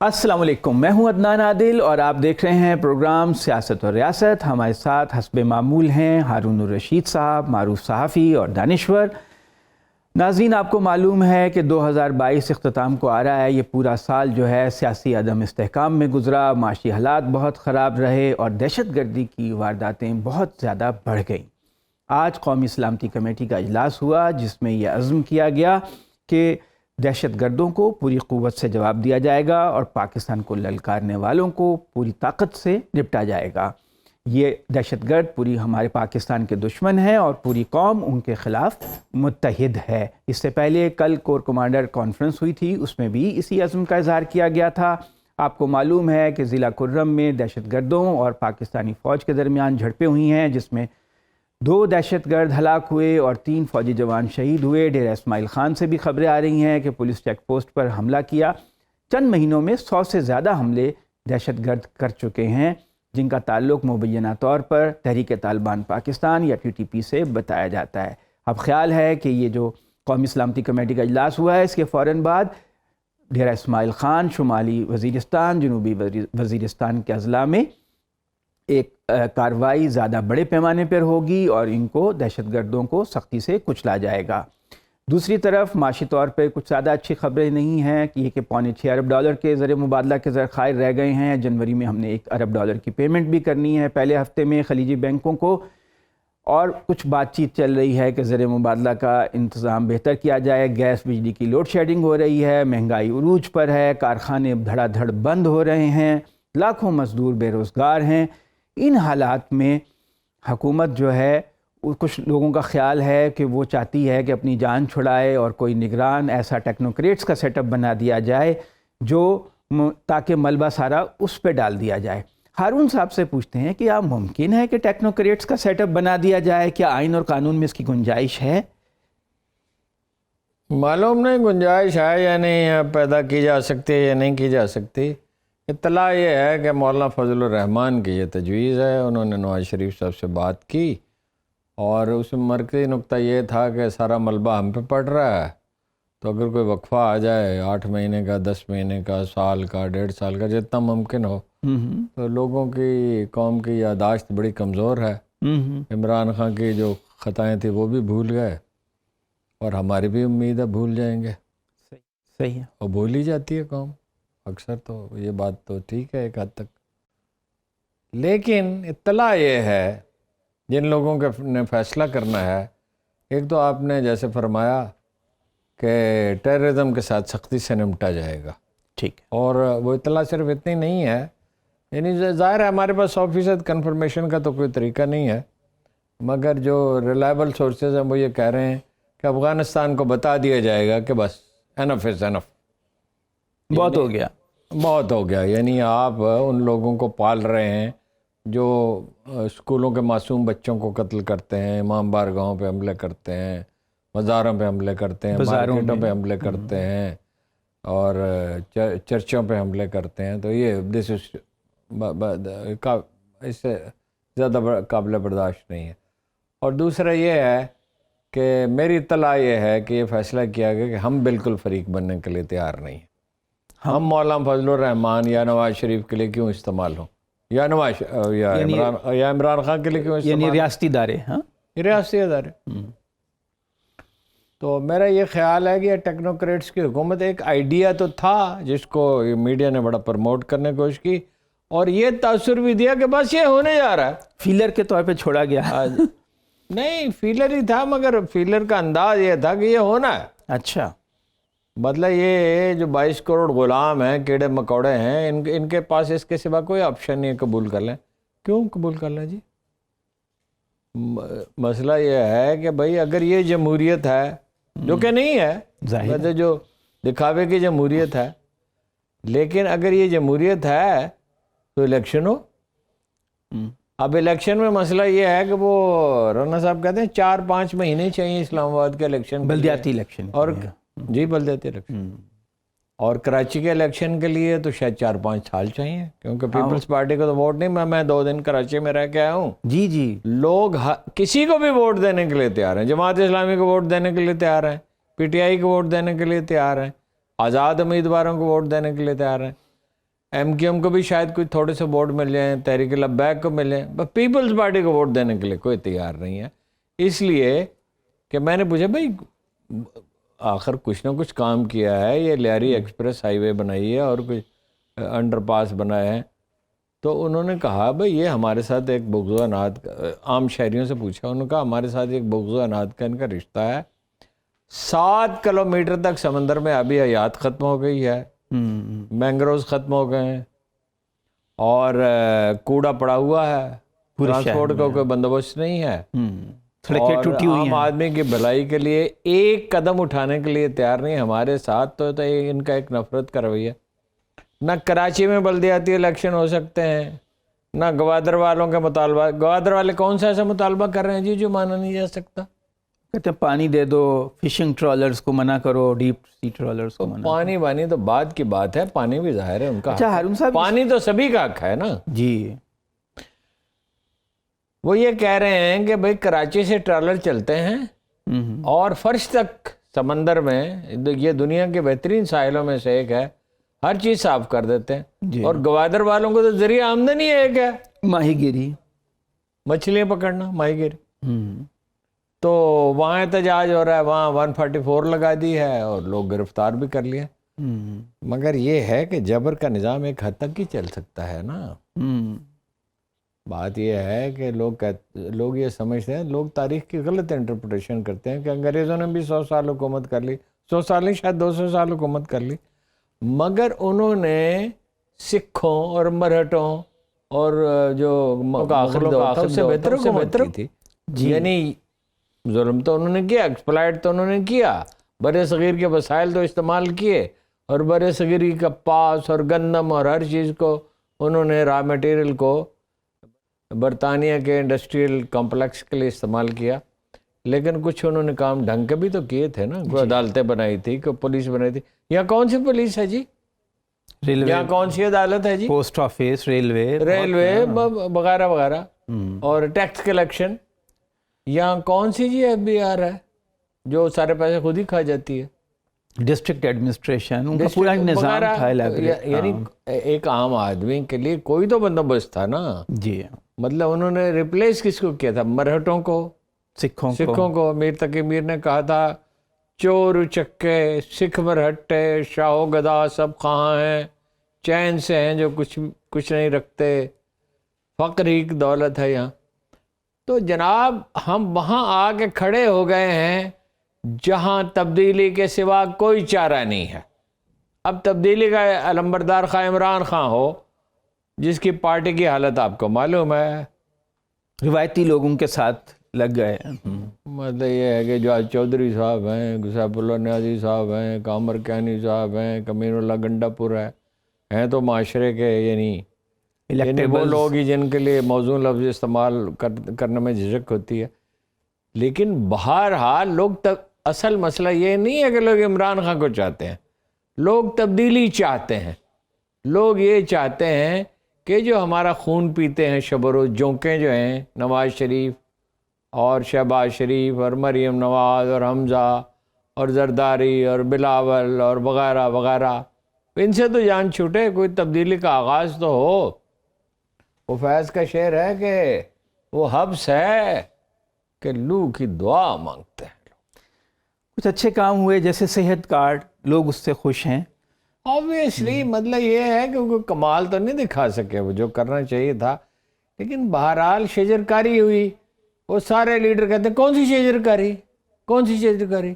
السلام علیکم، میں ہوں عدنان عادل اور آپ دیکھ رہے ہیں پروگرام سیاست اور ریاست۔ ہمارے ساتھ حسب معمول ہیں ہارون الرشید صاحب، معروف صحافی اور دانشور۔ ناظرین، آپ کو معلوم ہے کہ 2022 اختتام کو آ رہا ہے۔ یہ پورا سال جو ہے سیاسی عدم استحکام میں گزرا، معاشی حالات بہت خراب رہے اور دہشت گردی کی وارداتیں بہت زیادہ بڑھ گئیں۔ آج قومی سلامتی کمیٹی کا اجلاس ہوا جس میں یہ عزم کیا گیا کہ دہشت گردوں کو پوری قوت سے جواب دیا جائے گا اور پاکستان کو للکارنے والوں کو پوری طاقت سے نپٹا جائے گا۔ یہ دہشت گرد پوری ہمارے پاکستان کے دشمن ہیں اور پوری قوم ان کے خلاف متحد ہے۔ اس سے پہلے کل کور کمانڈر کانفرنس ہوئی تھی، اس میں بھی اسی عزم کا اظہار کیا گیا تھا۔ آپ کو معلوم ہے کہ ضلع کرم میں دہشت گردوں اور پاکستانی فوج کے درمیان جھڑپیں ہوئی ہیں، جس میں 2 دہشت گرد ہلاک ہوئے اور 3 فوجی جوان شہید ہوئے۔ ڈیرہ اسماعیل خان سے بھی خبریں آ رہی ہیں کہ پولیس چیک پوسٹ پر حملہ کیا۔ چند مہینوں میں 100 سے زیادہ حملے دہشت گرد کر چکے ہیں، جن کا تعلق مبینہ طور پر تحریک طالبان پاکستان یا TTP سے بتایا جاتا ہے۔ اب خیال ہے کہ یہ جو قومی سلامتی کمیٹی کا اجلاس ہوا ہے، اس کے فوراً بعد ڈیرہ اسماعیل خان، شمالی وزیرستان، جنوبی وزیرستان کے اضلاع میں ایک کارروائی زیادہ بڑے پیمانے پر ہوگی اور ان کو دہشت گردوں کو سختی سے کچلا جائے گا۔ دوسری طرف معاشی طور پہ کچھ زیادہ اچھی خبریں نہیں ہیں کہ یہ کہ $6.25 ارب کے زر مبادلہ کے ذخائر رہ گئے ہیں۔ جنوری میں ہم نے $1 ارب کی پیمنٹ بھی کرنی ہے پہلے ہفتے میں خلیجی بینکوں کو، اور کچھ بات چیت چل رہی ہے کہ زر مبادلہ کا انتظام بہتر کیا جائے۔ گیس بجلی کی لوڈ شیڈنگ ہو رہی ہے، مہنگائی عروج پر ہے، کارخانے دھڑا دھڑ بند ہو رہے ہیں، لاکھوں مزدور بے روزگار ہیں۔ ان حالات میں حکومت جو ہے، کچھ لوگوں کا خیال ہے کہ وہ چاہتی ہے کہ اپنی جان چھڑائے اور کوئی نگران ایسا ٹیکنوکریٹس کا سیٹ اپ بنا دیا جائے جو تاکہ ملبہ سارا اس پہ ڈال دیا جائے۔ ہارون صاحب سے پوچھتے ہیں کہ کیا ممکن ہے کہ ٹیکنوکریٹس کا سیٹ اپ بنا دیا جائے؟ کیا آئین اور قانون میں اس کی گنجائش ہے؟ معلوم نہیں گنجائش ہے یا نہیں پیدا کی جا سکتی ہے یا نہیں کی جا سکتی۔ اطلاع یہ ہے کہ مولانا فضل الرحمان کی یہ تجویز ہے، انہوں نے نواز شریف صاحب سے بات کی اور اس میں مرکزی نقطہ یہ تھا کہ سارا ملبہ ہم پہ پڑ رہا ہے، تو اگر کوئی وقفہ آ جائے 8 مہینے کا، 10 مہینے کا، سال کا، 1.5 سال کا، جتنا ممکن ہو، تو لوگوں کی قوم کی یادداشت بڑی کمزور ہے۔ عمران خان کی جو خطائیں تھیں وہ بھی بھول گئے اور ہماری بھی امید ہے بھول جائیں گے۔ صحیح ہے، اور بھول ہی جاتی ہے قوم اکثر، تو یہ بات تو ٹھیک ہے ایک حد تک، لیکن اطلاع یہ ہے جن لوگوں کے نے فیصلہ کرنا ہے، ایک تو آپ نے جیسے فرمایا کہ ٹیررزم کے ساتھ سختی سے نمٹا جائے گا، ٹھیک ہے، اور وہ اطلاع صرف اتنی نہیں ہے، یعنی ظاہر ہے ہمارے پاس 100% کنفرمیشن کا تو کوئی طریقہ نہیں ہے، مگر جو ریلائبل سورسز ہیں وہ یہ کہہ رہے ہیں کہ افغانستان کو بتا دیا جائے گا کہ بس انف از انف، بہت ہو گیا، بہت ہو گیا۔ یعنی آپ ان لوگوں کو پال رہے ہیں جو اسکولوں کے معصوم بچوں کو قتل کرتے ہیں، امام بارگاہوں پہ حملے کرتے ہیں، مزاروں پہ حملے کرتے ہیں، مارکیٹوں پہ حملے کرتے ہیں اور چرچوں پہ حملے کرتے ہیں، تو یہ اس سے زیادہ قابل برداشت نہیں ہے۔ اور دوسرا یہ ہے کہ میری اطلاع یہ ہے کہ یہ فیصلہ کیا گیا کہ ہم بالکل فریق بننے کے لیے تیار نہیں ہیں۔ ہم مولانا فضل الرحمان یا نواز شریف کے لیے کیوں استعمال ہوں، یا عمران خان کے لیے کیوں استعمال، یعنی ریاستی ادارے، ہاں ریاستی ادارے۔ تو میرا یہ خیال ہے کہ یہ ٹیکنوکریٹس کی حکومت ایک آئیڈیا تو تھا جس کو میڈیا نے بڑا پروموٹ کرنے کی کوشش کی، اور یہ تاثر بھی دیا کہ بس یہ ہونے جا رہا ہے، فیلر کے طور پہ چھوڑا گیا۔ نہیں فیلر ہی تھا، مگر فیلر کا انداز یہ تھا کہ یہ ہونا ہے۔ اچھا، مطلب یہ جو 22 کروڑ غلام ہیں، کیڑے مکوڑے ہیں، ان کے پاس اس کے سوا کوئی آپشن نہیں ہے، قبول کر لیں۔ کیوں قبول کر لیں جی؟ مسئلہ یہ ہے کہ بھائی اگر یہ جمہوریت ہے، جو کہ نہیں ہے، جو دکھاوے کی جمہوریت ہے، لیکن اگر یہ جمہوریت ہے تو الیکشن ہو۔ اب الیکشن میں مسئلہ یہ ہے کہ وہ رانا صاحب کہتے ہیں 4-5 مہینے چاہیے اسلام آباد کے الیکشن، بلدیاتی الیکشن، اور جی بلدیاتی الیکشن، اور کراچی کے الیکشن کے لیے تو شاید 4-5 سال چاہیے، کیونکہ پیپلز پارٹی کو تو ووٹ نہیں، میں 2 دن کراچی میں رہ کے آیا ہوں، جی لوگ کسی کو بھی ووٹ دینے کے لیے تیار ہیں، جماعت اسلامی کو ووٹ دینے کے لیے تیار ہیں، PTI کو ووٹ دینے کے لیے تیار ہیں، آزاد امیدواروں کو ووٹ دینے کے لیے تیار ہیں، MQM کو بھی شاید کوئی تھوڑے سے ووٹ مل جائیں, تحریک لبیک کو مل جائیں, بس پیپلز پارٹی کو ووٹ دینے کے لیے کوئی تیار نہیں ہے. اس لیے کہ میں نے پوچھا بھائی آخر کچھ نہ کچھ کام کیا ہے, یہ لیاری ایکسپریس ہائی وے بنائی ہے اور کچھ انڈر پاس بنائے ہیں, تو انہوں نے کہا بھائی یہ ہمارے ساتھ ایک بغض و عناد, عام شہریوں سے پوچھا, انہوں نے کہا ہمارے ساتھ ایک بغض و عناد کا ان کا رشتہ ہے. 7 کلومیٹر تک سمندر میں ابھی حیات ختم ہو گئی ہے, مینگروز ختم ہو گئے ہیں, اور کوڑا پڑا ہوا ہے, ٹرانسپورٹ کا کوئی بندوبست نہیں ہے, سڑکیں ٹوٹی ہوئی ہیں, عام آدمی کی بھلائی کے لیے ایک قدم اٹھانے کے لیے تیار نہیں. ہمارے ساتھ تو ان کا ایک نفرت کا رویہ. نہ کراچی میں بلدیاتی الیکشن ہو سکتے ہیں, نہ گوادر والوں کے مطالبہ. گوادر والے کون سا ایسا مطالبہ کر رہے ہیں جی جو مانا نہیں جا سکتا؟ کہتے ہیں پانی دے دو, فشنگ ٹرالرز کو منع کرو, ڈیپ سی ٹرالرز کو منع. پانی تو بعد کی بات ہے, پانی بھی ظاہر ہے ان کا. اچھا ہارون صاحب, پانی تو سبھی کا حق ہے نا جی. وہ یہ کہہ رہے ہیں کہ بھئی کراچی سے ٹرالر چلتے ہیں اور فرش تک سمندر میں, یہ دنیا کے بہترین ساحلوں میں سے ایک ہے, ہر چیز صاف کر دیتے ہیں. جی. اور گوادر والوں کو تو ذریعہ آمدنی ایک ہے, ماہی گیری, مچھلیاں پکڑنا, ماہی گیری. تو وہاں احتجاج ہو رہا ہے, وہاں 144 لگا دی ہے اور لوگ گرفتار بھی کر لیے. مگر یہ ہے کہ جبر کا نظام ایک حد تک ہی چل سکتا ہے نا. بات یہ ہے کہ لوگ یہ سمجھتے ہیں, لوگ تاریخ کی غلط انٹرپریٹیشن کرتے ہیں کہ انگریزوں نے بھی 100 سال حکومت کر لی, 100 سال نہیں شاید 200 سال حکومت کر لی, مگر انہوں نے سکھوں اور مرہٹوں اور جو آخر سے بہتر حکومت کی تھی. یعنی ظلم تو انہوں نے کیا, ایکسپلائٹ تو انہوں نے کیا, بر صغیر کے وسائل تو استعمال کیے, اور بر صغیر کی کپاس اور گندم اور ہر چیز کو انہوں نے را میٹیریل کو برطانیہ کے انڈسٹریل کمپلیکس کے لیے استعمال کیا. لیکن کچھ انہوں نے کام ڈھنگ کے بھی تو کیے تھے نا, کوئی عدالتیں بنائی تھی, کوئی پولیس بنائی تھی. یہاں کون سی پولیس ہے جی؟ یہاں کون سی عدالت ہے جی؟ پوسٹ آفس, ریلوے وغیرہ وغیرہ, اور ٹیکس کلیکشن. یہاں کون سی جی FBR ہے جو سارے پیسے خود ہی کھا جاتی ہے؟ ڈسٹرکٹ ایڈمنسٹریشن, ان کا پورا نظام تھا. یعنی ایک عام آدمی کے لیے کوئی تو بندوبست تھا نا. جی. مطلب انہوں نے ریپلیس کس کو کیا تھا؟ مرہٹوں کو, سکھوں کو. میر تقی میر نے کہا تھا چور اچکے سکھ مرہٹے شاہ و گدا سب کہاں ہیں, چین سے ہیں جو کچھ نہیں رکھتے, فقر ہی کی دولت ہے یہاں. تو جناب ہم وہاں آ کے کھڑے ہو گئے ہیں جہاں تبدیلی کے سوا کوئی چارہ نہیں ہے. اب تبدیلی کا علمبردار خواہ عمران خان ہو, جس کی پارٹی کی حالت آپ کو معلوم ہے, روایتی لوگوں کے ساتھ لگ گئے. مطلب یہ ہے کہ جو چودھری صاحب ہیں, سیف اللہ نیازی صاحب ہیں, کامر کیانی صاحب ہیں, کمین اللہ گنڈا پور ہیں تو معاشرے کے یعنی وہ لوگ ہی جن کے لیے موزوں لفظ استعمال کرنے میں جھجک ہوتی ہے. لیکن بہرحال لوگ اصل مسئلہ یہ نہیں ہے کہ لوگ عمران خان کو چاہتے ہیں, لوگ تبدیلی چاہتے ہیں. لوگ یہ چاہتے ہیں کہ جو ہمارا خون پیتے ہیں شب و روز جونکیں جو ہیں, نواز شریف اور شہباز شریف اور مریم نواز اور حمزہ اور زرداری اور بلاول اور وغیرہ وغیرہ, ان سے تو جان چھوٹے, کوئی تبدیلی کا آغاز تو ہو. وہ فیض کا شعر ہے کہ وہ حبس ہے کہ لو کی دعا مانگتے ہیں. کچھ اچھے کام ہوئے جیسے صحت کارڈ, لوگ اس سے خوش ہیں. آبویسلی مطلب یہ ہے کہ وہ کمال تو نہیں دکھا سکے وہ جو کرنا چاہیے تھا, لیکن بہرحال شجرکاری ہوئی. وہ سارے لیڈر کہتے ہیں کون سی شجرکاری, کون سی شجرکاری؟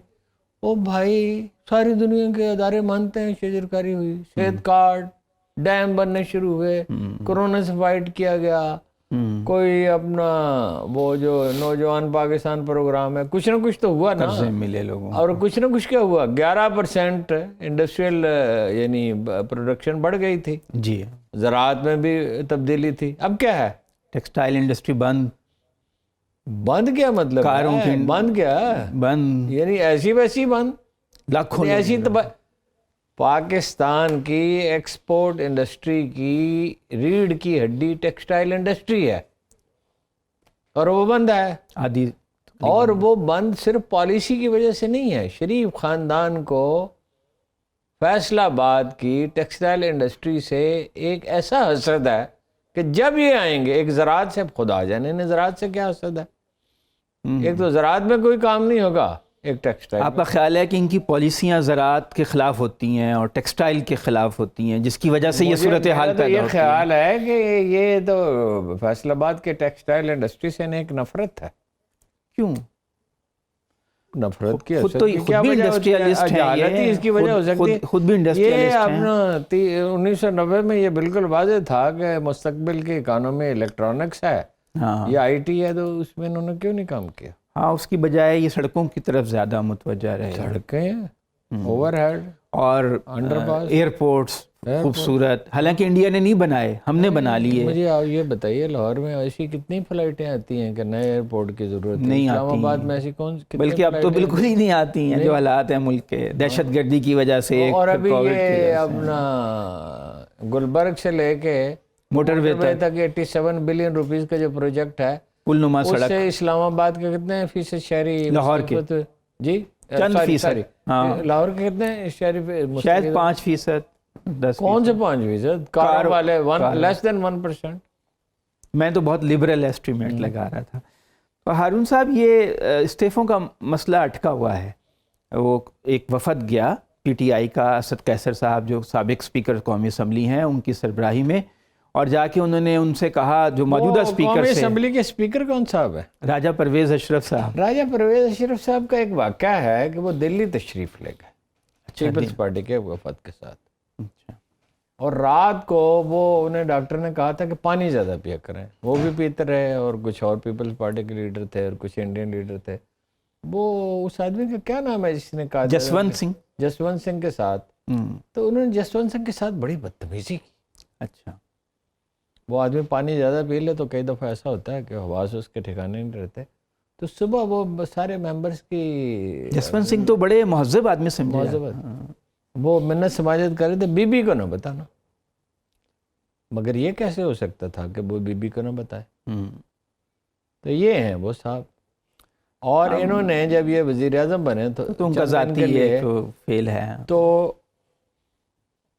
او بھائی ساری دنیا کے ادارے مانتے ہیں شجرکاری ہوئی. صحت کارڈ, ڈیم بننے شروع ہوئے, کورونا سے فائٹ کیا گیا, کوئی اپنا وہ جو نوجوان پاکستان پروگرام ہے, کچھ نہ کچھ تو ہوا نا, ملے لوگوں. اور کچھ نہ کچھ کیا ہوا, 11% انڈسٹریل یعنی پروڈکشن بڑھ گئی تھی. جی. زراعت میں بھی تبدیلی تھی. اب کیا ہے؟ ٹیکسٹائل انڈسٹری بند کیا مطلب ہے؟ بند کیا بند, یعنی ایسی ویسی بند, لاکھوں ایسی. پاکستان کی ایکسپورٹ انڈسٹری کی ریڑھ کی ہڈی ٹیکسٹائل انڈسٹری ہے اور وہ بند ہے. آدھی, اور وہ بند صرف پالیسی کی وجہ سے نہیں ہے. شریف خاندان کو فیصل آباد کی ٹیکسٹائل انڈسٹری سے ایک ایسا حسد ہے کہ جب یہ آئیں گے، ایک زراعت سے خود آ جانے، انہیں زراعت سے کیا حسد ہے؟ ایک تو زراعت میں کوئی کام نہیں ہوگا، ایک ٹیکسٹائل۔ آپ کا خیال ہے کہ ان کی پالیسیاں زراعت کے خلاف ہوتی ہیں اور ٹیکسٹائل کے خلاف ہوتی ہیں، جس کی وجہ سے یہ صورتحال پیدا ہوتی ہے؟ یہ خیال ہے کہ یہ تو فیصل آباد کے ٹیکسٹائل انڈسٹری سے ایک نفرت ہے۔ کیوں؟ نفرت کی خود تو کیا بھی وجہ ہوتی ہے؟ انڈسٹریالسٹ جہالت ہی اس کی وجہ ہو سکتی ہے۔ خود بھی یہ انڈسٹریالسٹ ہیں۔ اپنا 1990 میں یہ بالکل واضح تھا کہ مستقبل کی اکانومی الیکٹرانکس ہے، ہاں یہ آئی ٹی ہے، تو اس میں انہوں نے کیوں نہیں کام کیا؟ ہاں، اس کی بجائے یہ سڑکوں کی طرف زیادہ متوجہ رہے، سڑکیں، اوور ہیڈ اور انڈر پاس، ایئرپورٹس خوبصورت، حالانکہ انڈیا نے نہیں بنائے، ہم نے بنا لیے۔ مجھے آپ یہ بتائیے لاہور میں ایسی کتنی فلائٹیں آتی ہیں کہ نئے ایئرپورٹ کی ضرورت ہے؟ نہیں اسلام آتی، آباد میں ایسی بلکہ اب تو بالکل ہی نہیں آتی ہیں، جو حالات ہیں ملک کے دہشت گردی کی وجہ سے، اور ابھی یہ اپنا گلبرگ سے لے کے موٹر وے تک 87 بلین روپیز کا جو پروجیکٹ ہے، پل نما اس سڑک، سے اسلام آباد کے کتنے فیصد شہری لاہور کے جی چند فیصد، لاہور کے کتنے شہری؟ شاید 5%، 10%۔ کون سے 5%؟ کار والے لیس دین 1%۔ میں تو بہت لبرل ایسٹیمیٹ لگا رہا تھا۔ تو ہارون صاحب، یہ استعفوں کا مسئلہ اٹکا ہوا ہے۔ وہ ایک وفد گیا پی ٹی آئی کا، اسد قیصر صاحب جو سابق اسپیکر قومی اسمبلی ہیں، ان کی سربراہی میں، اور جا کے انہوں نے ان سے کہا، جو موجودہ اسپیکر قومی سے، اسمبلی کے اسپیکر کون صاحب ہے؟ راجہ پرویز اشرف صاحب۔ راجہ پرویز اشرف صاحب کا ایک واقعہ ہے کہ وہ دلی تشریف لے گئے پیپلز پارٹی کے وفد کے ساتھ، اور رات کو وہ انہیں ڈاکٹر نے کہا تھا کہ پانی زیادہ پیا کریں، وہ بھی پیتے رہے، اور کچھ اور پیپلز پارٹی کے لیڈر تھے اور کچھ انڈین لیڈر تھے۔ وہ اس آدمی کا کیا نام ہے جس نے کہا، جسونت سنگھ، جسونت سنگھ کے ساتھ، تو انہوں نے جسونت سنگھ کے ساتھ بڑی بدتمیزی کی۔ اچھا، وہ آدمی پانی زیادہ پی لے تو کئی دفعہ ایسا ہوتا ہے کہ حواس اس کے ٹھکانے نہیں رہتے، تو صبح وہ سارے ممبرز کی، جسونت سنگھ تو بڑے مہذب آدمی سمجھے، وہ منت سماجت کر رہے تھے بی بی کو نہ بتانا، مگر یہ کیسے ہو سکتا تھا کہ وہ بی بی کو نہ بتائے؟ تو یہ ہیں وہ صاحب، اور انہوں نے جب یہ وزیر اعظم بنے تو ان کا ذاتی فیل ہے، تو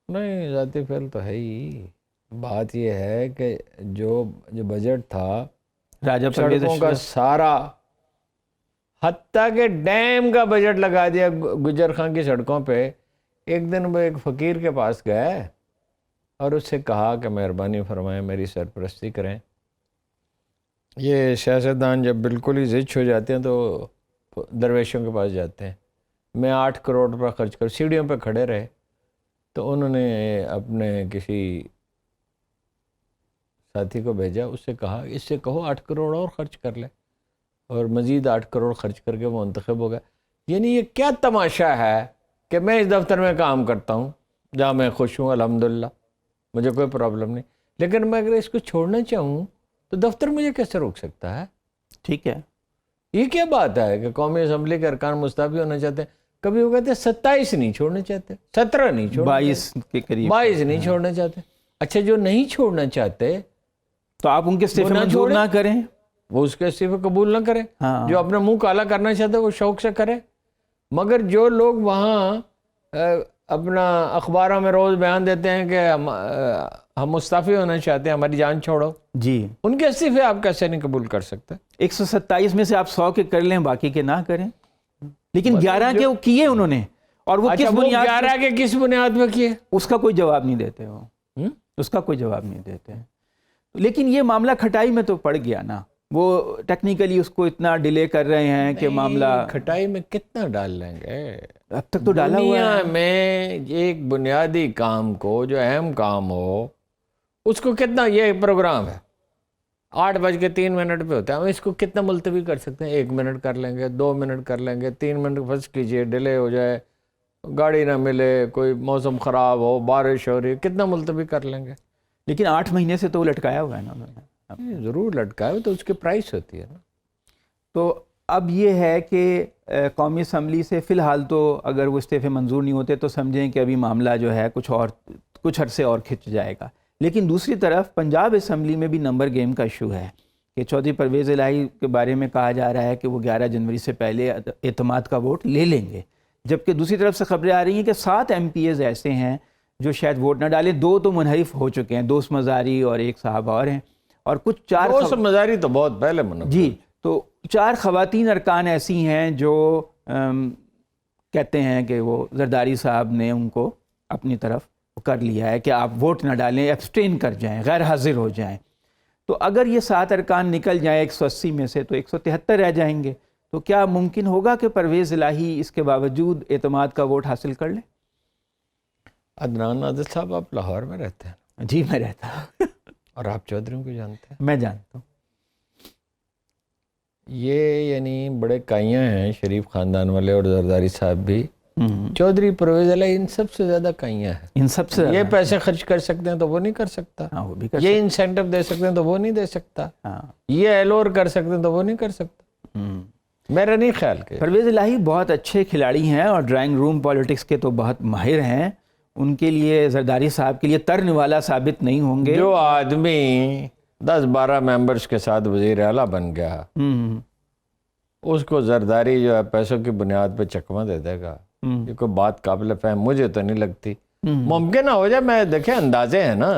نہیں، ذاتی فیل تو ہے ہی۔ بات یہ ہے کہ جو بجٹ تھا راجہ پرویز سڑکوں کا سارا، حتیٰ کہ ڈیم کا بجٹ لگا دیا گجر خان کی سڑکوں پہ۔ ایک دن وہ ایک فقیر کے پاس گئے اور اس سے کہا کہ مہربانی فرمائیں میری سرپرستی کریں۔ یہ سیاستدان جب بالکل ہی زچ ہو جاتے ہیں تو درویشوں کے پاس جاتے ہیں۔ میں 8 کروڑ روپے خرچ کر، سیڑھیوں پہ کھڑے رہے، تو انہوں نے اپنے کسی ساتھی کو بھیجا، اس سے کہا اس سے کہو 8 کروڑ اور خرچ کر لے، اور مزید 8 کروڑ خرچ کر کے وہ منتخب ہو گیا۔ یعنی یہ کیا تماشا ہے کہ میں اس دفتر میں کام کرتا ہوں جہاں میں خوش ہوں، الحمدللہ، مجھے کوئی پرابلم نہیں، لیکن میں اگر اس کو چھوڑنا چاہوں تو دفتر مجھے کیسے روک سکتا ہے؟ ٹھیک ہے، یہ کیا بات ہے کہ قومی اسمبلی کے ارکان مستعفی ہونا چاہتے ہیں؟ کبھی وہ کہتے ہیں 27 نہیں چھوڑنا چاہتے، 17 نہیں چھوڑنا، 22 کے قریب، 22 نہیں چھوڑنا چاہتے۔ اچھا، جو نہیں چھوڑنا چاہتے تو آپ ان کے استعفے منظور نہ کریں، وہ اس کے استعفے قبول نہ کریں۔ جو اپنا منہ کالا کرنا چاہتے وہ شوق سے کرے، مگر جو لوگ وہاں اپنا اخباروں میں روز بیان دیتے ہیں کہ ہم مستعفی ہونا چاہتے ہیں، ہماری جان چھوڑو، جی، ان کے استعفے آپ کیسے نہیں قبول کر سکتے؟ 127 میں سے آپ 100 کے کر لیں، باقی کے نہ کریں، لیکن 11 کے وہ کیے انہوں نے، اور وہ کس بنیاد 11 کے کس بنیاد پہ کیے؟ اس کا کوئی جواب نہیں دیتے، وہ اس کا کوئی جواب نہیں دیتے۔ لیکن یہ معاملہ کھٹائی میں تو پڑ گیا نا، وہ ٹیکنیکلی اس کو اتنا ڈیلے کر رہے ہیں کہ معاملہ، کھٹائی میں کتنا ڈال لیں گے؟ اب تک تو ڈالا ہوا ہے۔ دنیا میں ایک بنیادی کام کو، جو اہم کام ہو، اس کو کتنا، یہ پروگرام ہے 8:03 پہ ہوتا ہے، ہم اس کو کتنا ملتوی کر سکتے ہیں؟ 1 منٹ کر لیں گے، 2 منٹ کر لیں گے، 3 منٹ فرض کیجئے ڈیلے ہو جائے، گاڑی نہ ملے، کوئی موسم خراب ہو، بارش ہو رہی، کتنا ملتوی کر لیں گے؟ لیکن 8 مہینے سے تو وہ لٹکایا ہوا ہے نا انہوں نے، ضرور لٹکایا، تو اس کی پرائس ہوتی ہے نا۔ تو اب یہ ہے کہ قومی اسمبلی سے فی الحال تو اگر وہ استعفے منظور نہیں ہوتے تو سمجھیں کہ ابھی معاملہ جو ہے کچھ عرصے اور کھنچ جائے گا۔ لیکن دوسری طرف پنجاب اسمبلی میں بھی نمبر گیم کا ایشو ہے کہ چودھری پرویز الہی کے بارے میں کہا جا رہا ہے کہ وہ 11 جنوری سے پہلے اعتماد کا ووٹ لے لیں گے، جبکہ دوسری طرف سے خبریں آ رہی ہیں کہ 7 MPs ایسے ہیں جو شاید ووٹ نہ ڈالیں. 2 تو منحرف ہو چکے ہیں, دوست مزاری اور ایک صاحب اور ہیں, اور کچھ 4 دوست مزاری تو بہت پہلے منعقد. جی, تو 4 خواتین ارکان ایسی ہیں جو کہتے ہیں کہ وہ زرداری صاحب نے ان کو اپنی طرف کر لیا ہے کہ آپ ووٹ نہ ڈالیں, ایبسٹین کر جائیں, غیر حاضر ہو جائیں. تو اگر یہ 7 ارکان نکل جائیں 180 میں سے تو 173 رہ جائیں گے. تو کیا ممکن ہوگا کہ پرویز الہی اس کے باوجود اعتماد کا ووٹ حاصل کر لیں؟ عدنان عادل صاحب آپ لاہور میں رہتے ہیں؟ جی میں رہتا ہوں. اور آپ چودھریوں کو جانتے ہیں؟ میں جانتا ہوں. یہ یعنی بڑے کائیاں ہیں شریف خاندان والے, اور زرداری صاحب بھی. چودھری پرویز الہی ان سب سے زیادہ کائیاں ہیں. ان سب سے یہ پیسے خرچ کر سکتے ہیں تو وہ نہیں کر سکتا, ہاں وہ بھی کر یہ انسینٹو دے سکتے ہیں تو وہ نہیں دے سکتا, یہ ایلور کر سکتے ہیں تو وہ نہیں کر سکتا. میرا نہیں خیال کہ پرویز الہی بہت اچھے کھلاڑی ہیں اور ڈرائنگ روم پالیٹکس کے تو بہت ماہر ہیں. ان کے لیے زرداری صاحب کے لیے ترن والا ثابت نہیں ہوں گے. جو آدمی 10-12 ممبرز کے ساتھ وزیر اعلیٰ بن گیا, اس کو زرداری جو ہے پیسوں کی بنیاد پہ چکمہ دے دے گا, یہ کوئی بات قابل فہم مجھے تو نہیں لگتی. ممکن نہ ہو جائے, میں دیکھیں اندازے ہیں نا,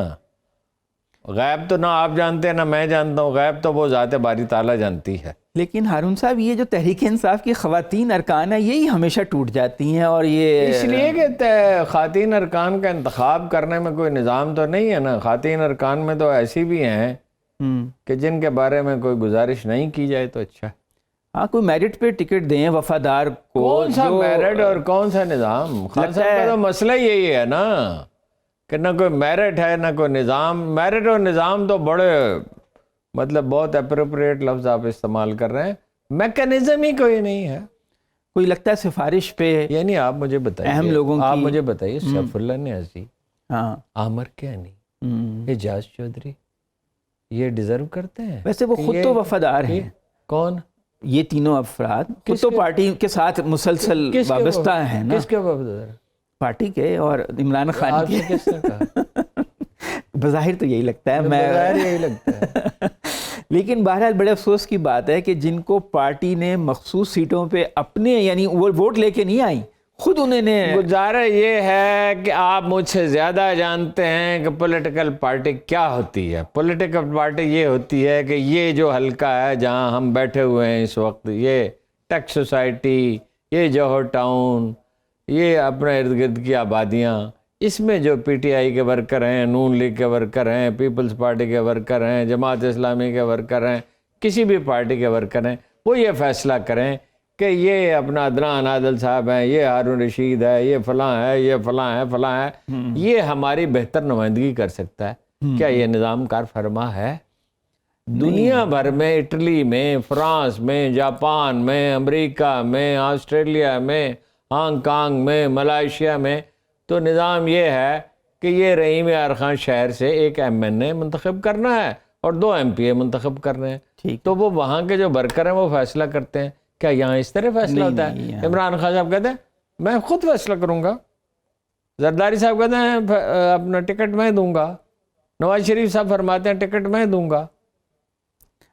غیب تو نہ آپ جانتے ہیں نہ میں جانتا ہوں, غیب تو وہ ذات باری تعالیٰ جانتی ہے. لیکن ہارون صاحب یہ جو تحریک انصاف کی خواتین ارکان ہیں یہی ہمیشہ ٹوٹ جاتی ہیں, اور یہ اس لیے کہ خواتین ارکان کا انتخاب کرنے میں کوئی نظام تو نہیں ہے نا. خواتین ارکان میں تو ایسی بھی ہیں کہ جن کے بارے میں کوئی گزارش نہیں کی جائے تو اچھا ہے. ہاں کوئی میرٹ پہ ٹکٹ دیں وفادار کو. کون سا میرٹ اور کون سا نظام؟ خان صاحب کا تو مسئلہ یہی ہے نا کہ نہ کوئی میرٹ ہے نہ کوئی نظام. میرٹ اور نظام تو بڑے مطلب بہت اپروپریٹ لفظ آپ استعمال کر رہے ہیں. میکنزم ہی کوئی نہیں ہے. کوئی لگتا ہے سفارش پہ یعنی آپ مجھے بتائیے, اہم لوگوں آپ کی مجھے بتائیے, سیف اللہ نیازی, ہاں عامر کیانی, اعجاز چودھری, یہ ڈیزرو کرتے ہیں؟ ویسے وہ خود تو وفادار ہیں. کون؟ یہ تینوں افراد خود تو پارٹی کے ساتھ مسلسل وابستہ ہیں نا. کس کے وفادار؟ پارٹی کے اور عمران خان کے. کس نے کہا؟ بظاہر تو یہی لگتا ہے, بظاہر یہی لگتا ہے. لیکن بہرحال بڑے افسوس کی بات ہے کہ جن کو پارٹی نے مخصوص سیٹوں پہ اپنے یعنی وہ ووٹ لے کے نہیں آئی, خود انہوں نے. گزارا یہ ہے کہ آپ مجھ سے زیادہ جانتے ہیں کہ پولیٹیکل پارٹی کیا ہوتی ہے. پولیٹیکل پارٹی یہ ہوتی ہے کہ یہ جو حلقہ ہے جہاں ہم بیٹھے ہوئے ہیں اس وقت, یہ ٹیکس سوسائٹی, یہ جوہر ٹاؤن, یہ اپنے ارد گرد کی آبادیاں, اس میں جو پی ٹی آئی کے ورکر ہیں, نون لیگ کے ورکر ہیں, پیپلز پارٹی کے ورکر ہیں, جماعت اسلامی کے ورکر ہیں, کسی بھی پارٹی کے ورکر ہیں, وہ یہ فیصلہ کریں کہ یہ اپنا عدنان عادل صاحب ہیں, یہ ہارون رشید ہے, یہ فلاں ہے, یہ فلاں ہے, فلاں ہے, یہ ہماری بہتر نمائندگی کر سکتا ہے. کیا یہ نظام کار فرما ہے؟ دنیا بھر میں, اٹلی میں, فرانس میں, جاپان میں, امریکہ میں, آسٹریلیا میں, ہانگ کانگ میں, ملائیشیا میں, تو نظام یہ ہے کہ یہ رحیم یار خان شہر سے ایک MNA منتخب کرنا ہے اور 2 MPA منتخب کرنے ہیں. تو وہ وہاں کے جو ورکر ہیں وہ فیصلہ کرتے ہیں. کیا یہاں اس طرح فیصلہ ہوتا ہے؟ عمران خان صاحب کہتے ہیں میں خود فیصلہ کروں گا, زرداری صاحب کہتے ہیں اپنا ٹکٹ میں دوں گا, نواز شریف صاحب فرماتے ہیں ٹکٹ میں دوں گا,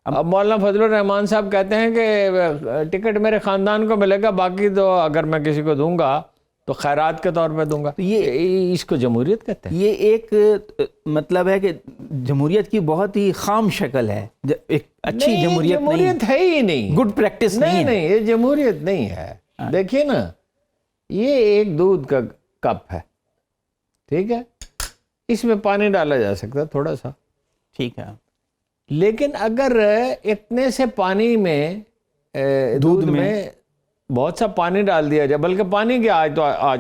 اب مولانا فضل الرحمان صاحب کہتے ہیں کہ ٹکٹ میرے خاندان کو ملے گا, باقی تو اگر میں کسی کو دوں گا تو خیرات کے طور پہ دوں گا. یہ اس کو جمہوریت کہتے ہیں. یہ ایک مطلب ہے کہ جمہوریت کی بہت ہی خام شکل ہے, ایک اچھی جمہوریت ہے ہی نہیں, گڈ پریکٹس نہیں. یہ جمہوریت نہیں ہے. دیکھیے نا, یہ ایک دودھ کا کپ ہے, ٹھیک ہے, اس میں پانی ڈالا جا سکتا ہے تھوڑا سا, ٹھیک ہے, لیکن اگر اتنے سے پانی میں دودھ میں بہت سا پانی ڈال دیا جائے, بلکہ پانی کے آج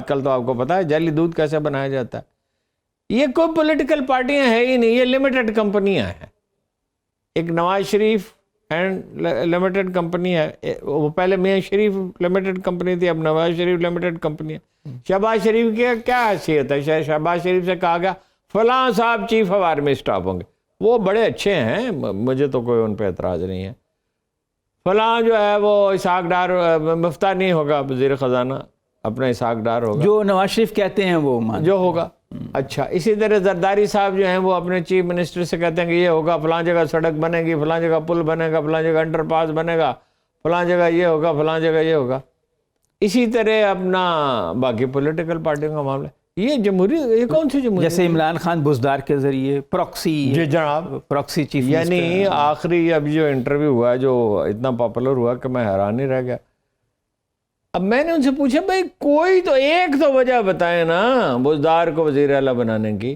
کل تو آپ کو پتا ہے جعلی دودھ کیسے بنایا جاتا ہے. یہ کوئی پولیٹیکل پارٹیاں ہیں ہی نہیں, یہ لمیٹڈ کمپنیاں ہیں. ایک Nawaz Sharif and limited company ہے, وہ پہلے میاں شریف لمیٹڈ کمپنی تھی, اب نواز شریف لمیٹڈ کمپنی ہے. شہباز شریف کی کیا حیثیت ہے؟ شہباز شریف سے کہا گیا فلاں صاحب چیف آف آرمی اسٹاف ہوں گے, وہ بڑے اچھے ہیں, مجھے تو کوئی ان پہ اعتراض نہیں ہے. فلاں جو ہے وہ اسحاق ڈار مفتہ نہیں ہوگا وزیر خزانہ, اپنا اسحاق ڈار ہوگا, جو نواز شریف کہتے ہیں وہ جو ہوگا. اچھا, اسی طرح زرداری صاحب جو ہیں وہ اپنے چیف منسٹر سے کہتے ہیں کہ یہ ہوگا, فلاں جگہ سڑک بنے گی, فلاں جگہ پل بنے گا, فلاں جگہ انڈر پاس بنے گا, فلاں جگہ یہ ہوگا, فلاں جگہ یہ ہوگا. اسی طرح اپنا باقی پولیٹیکل پارٹیوں کا معاملہ. یہ جمہوری, یہ کون سی جمہوری؟ جیسے عمران خان بزدار کے ذریعے پراکسی, جی جناب, پراکسی چیف یعنی آخری اب جو انٹرویو ہوا جو اتنا پاپولر ہوا کہ میں حیران ہی رہ گیا. اب میں نے ان سے پوچھا بھائی کوئی تو ایک تو وجہ بتائیں نا بزدار کو وزیر اعلیٰ بنانے کی,